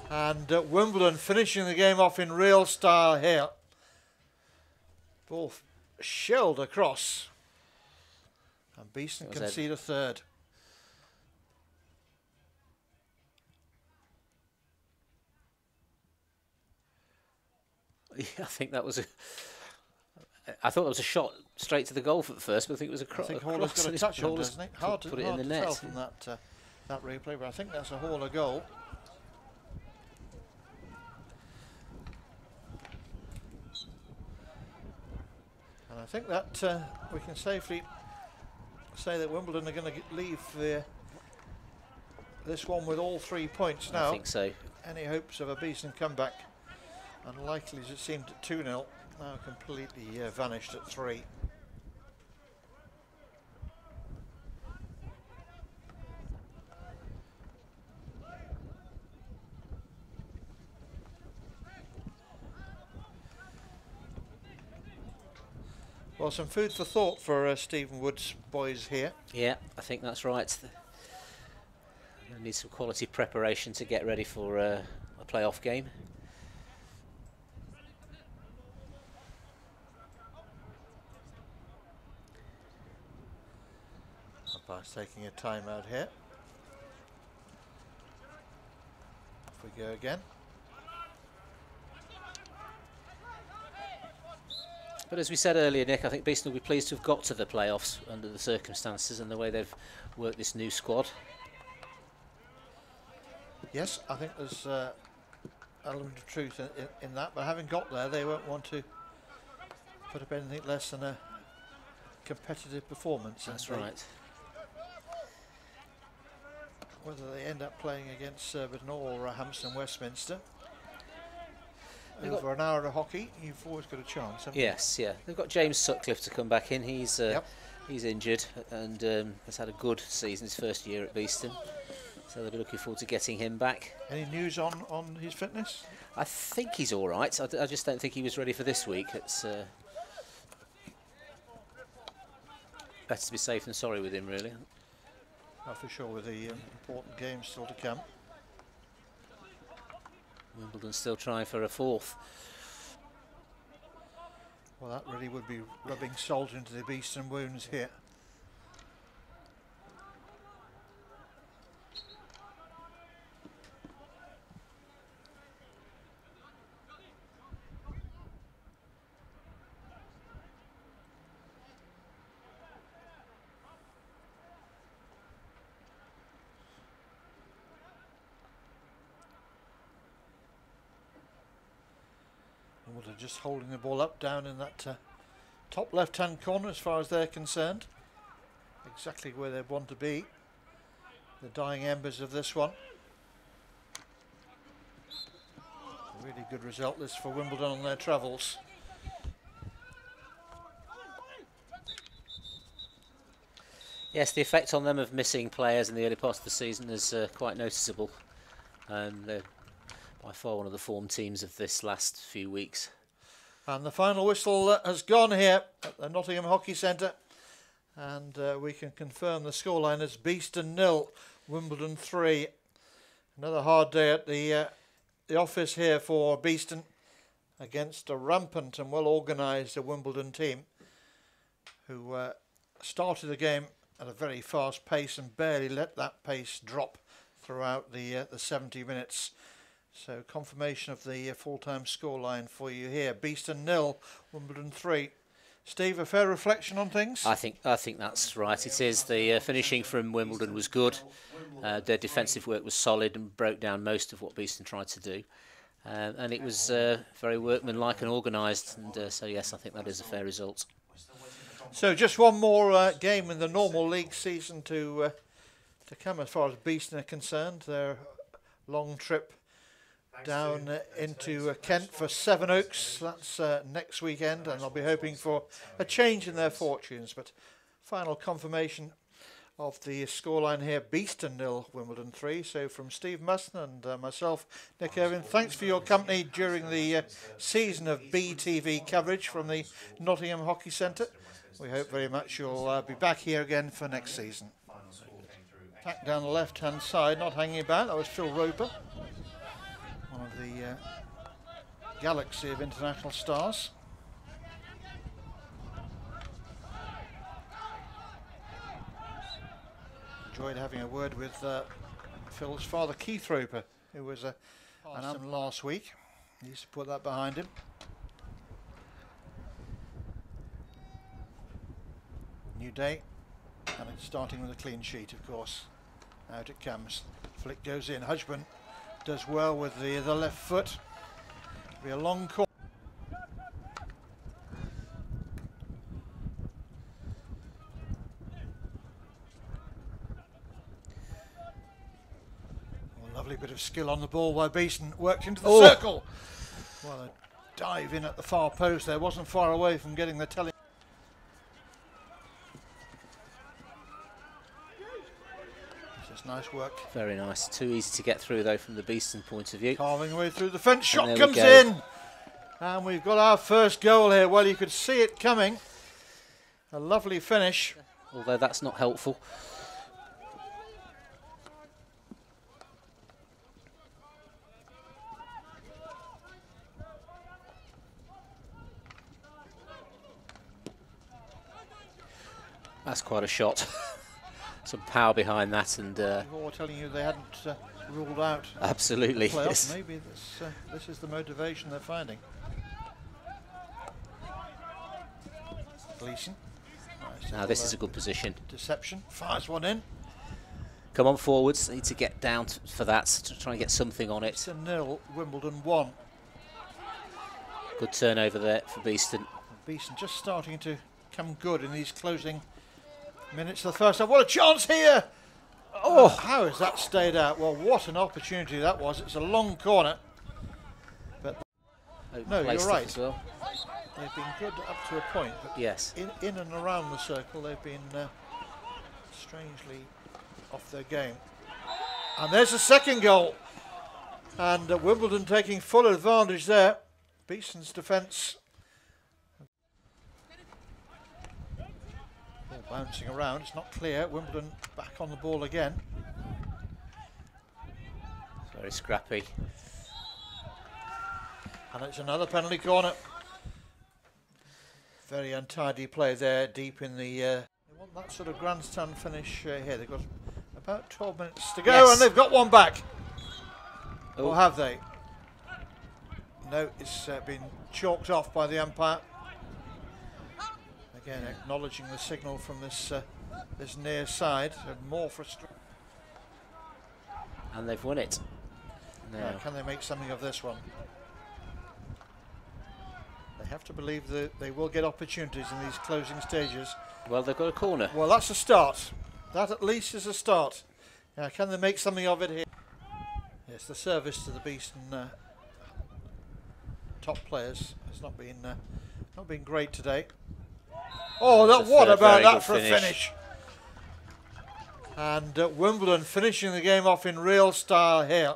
And Wimbledon finishing the game off in real style here. Ball shelled across. And Beeston concede a third. Yeah, I think that was I thought that was a shot straight to the goal at first, but I think it was a cross. I think Hauler's got a touch on, doesn't he? Hard to put it in the net. Tell from that replay, but I think that's a Hauler goal. And I think that we can safely say that Wimbledon are going to leave this one with all 3 points now. I think so. Any hopes of a Beeston comeback, unlikely as it seemed at 2-0, now completely vanished at 3. Well, some food for thought for Stephen Wood's boys here. Yeah, I think that's right. They need some quality preparation to get ready for a playoff game. Umpire's taking a time out here. Off we go again. But as we said earlier, Nick, I think Beeston will be pleased to have got to the playoffs under the circumstances and the way they've worked this new squad. Yes, I think there's an element of truth in that, but having got there, they won't want to put up anything less than a competitive performance. That's right. Whether they end up playing against Surbiton or Hampstead and Westminster, over an hour of hockey, you've always got a chance, haven't you? Yes, yeah. They've got James Sutcliffe to come back in. He's injured and has had a good season his first year at Beeston. So they'll be looking forward to getting him back. Any news on his fitness? I think he's all right. I just don't think he was ready for this week. It's better to be safe than sorry with him, really. Oh, for sure, with the important games still to come. Wimbledon still trying for a fourth. Well, that really would be rubbing salt into the Beeston wounds here. Wimbledon just holding the ball up down in that top left hand corner as far as they're concerned. Exactly where they want to be. The dying embers of this one. A really good result this for Wimbledon on their travels. Yes, the effect on them of missing players in the early part of the season is quite noticeable. They're by far one of the form teams of this last few weeks. And the final whistle has gone here at the Nottingham Hockey Centre, and we can confirm the scoreline as Beeston 0, Wimbledon 3. Another hard day at the office here for Beeston against a rampant and well organised Wimbledon team who started the game at a very fast pace and barely let that pace drop throughout the 70 minutes. So confirmation of the full-time scoreline for you here. Beeston 0, Wimbledon 3. Steve, a fair reflection on things? I think that's right. It is. The finishing from Wimbledon was good. Their defensive work was solid and broke down most of what Beeston tried to do. And it was very workmanlike and organised. And so, yes, I think that is a fair result. So just one more game in the normal league season to come as far as Beeston are concerned. Their long trip down into Kent for Sevenoaks. That's next weekend, and I'll be hoping for a change in their fortunes. But final confirmation of the scoreline here: Beeston 0, Wimbledon 3. So from Steve Musson and myself, Nick Irvine, thanks for your company during the season of BeeTV coverage from the Nottingham Hockey Centre. We hope very much you'll be back here again for next season. Back down the left-hand side, not hanging about, that was Phil Roper, one of the galaxy of international stars. Enjoyed having a word with Phil's father, Keith Roper, who was an anthem last week. He used to put that behind him. New day, and it's starting with a clean sheet, of course. Out it comes. Flick goes in. Hudgman does well with the left foot. Be a long call. Lovely bit of skill on the ball by Beeston. Worked into the circle. Well, a dive in at the far post there. Wasn't far away from getting the telling. Nice work. Very nice. Too easy to get through, though, from the Beeston point of view. Carving away through the fence. Shot comes in. And we've got our first goal here. Well, you could see it coming. A lovely finish. Although that's not helpful. That's quite a shot. Some power behind that, and Before telling you they hadn't ruled out. Absolutely. The playoff. Yes. Maybe this is the motivation they're finding. Beeston. Now this is a good position. Deception. Fires one in. Come on forwards. Need to get down for that to try and get something on it. It's a 0, Wimbledon 1. Good turnover there for Beeston. Beeston just starting to come good in these closing minutes of the first half. What a chance here! Oh, how has that stayed out? Well, what an opportunity that was. It's a long corner. But no, you're right. As well. They've been good up to a point, but yes, in and around the circle they've been strangely off their game. And there's a second goal, and Wimbledon taking full advantage there. Beeston's defence bouncing around, it's not clear. Wimbledon back on the ball again. Very scrappy. And it's another penalty corner. Very untidy play there, deep in the... they want that sort of grandstand finish here. They've got about 12 minutes to go, yes, and they've got one back. Oh. Or have they? No, it's been chalked off by the umpire. Again, acknowledging the signal from this this near side. So more frustrating. And they've won it. Now, can they make something of this one? They have to believe that they will get opportunities in these closing stages. Well, they've got a corner. Well, that's a start. That at least is a start. Now, can they make something of it here? Yes, the service to the Beeston top players has not been great today. Oh, that, what about that for a finish? And Wimbledon finishing the game off in real style here.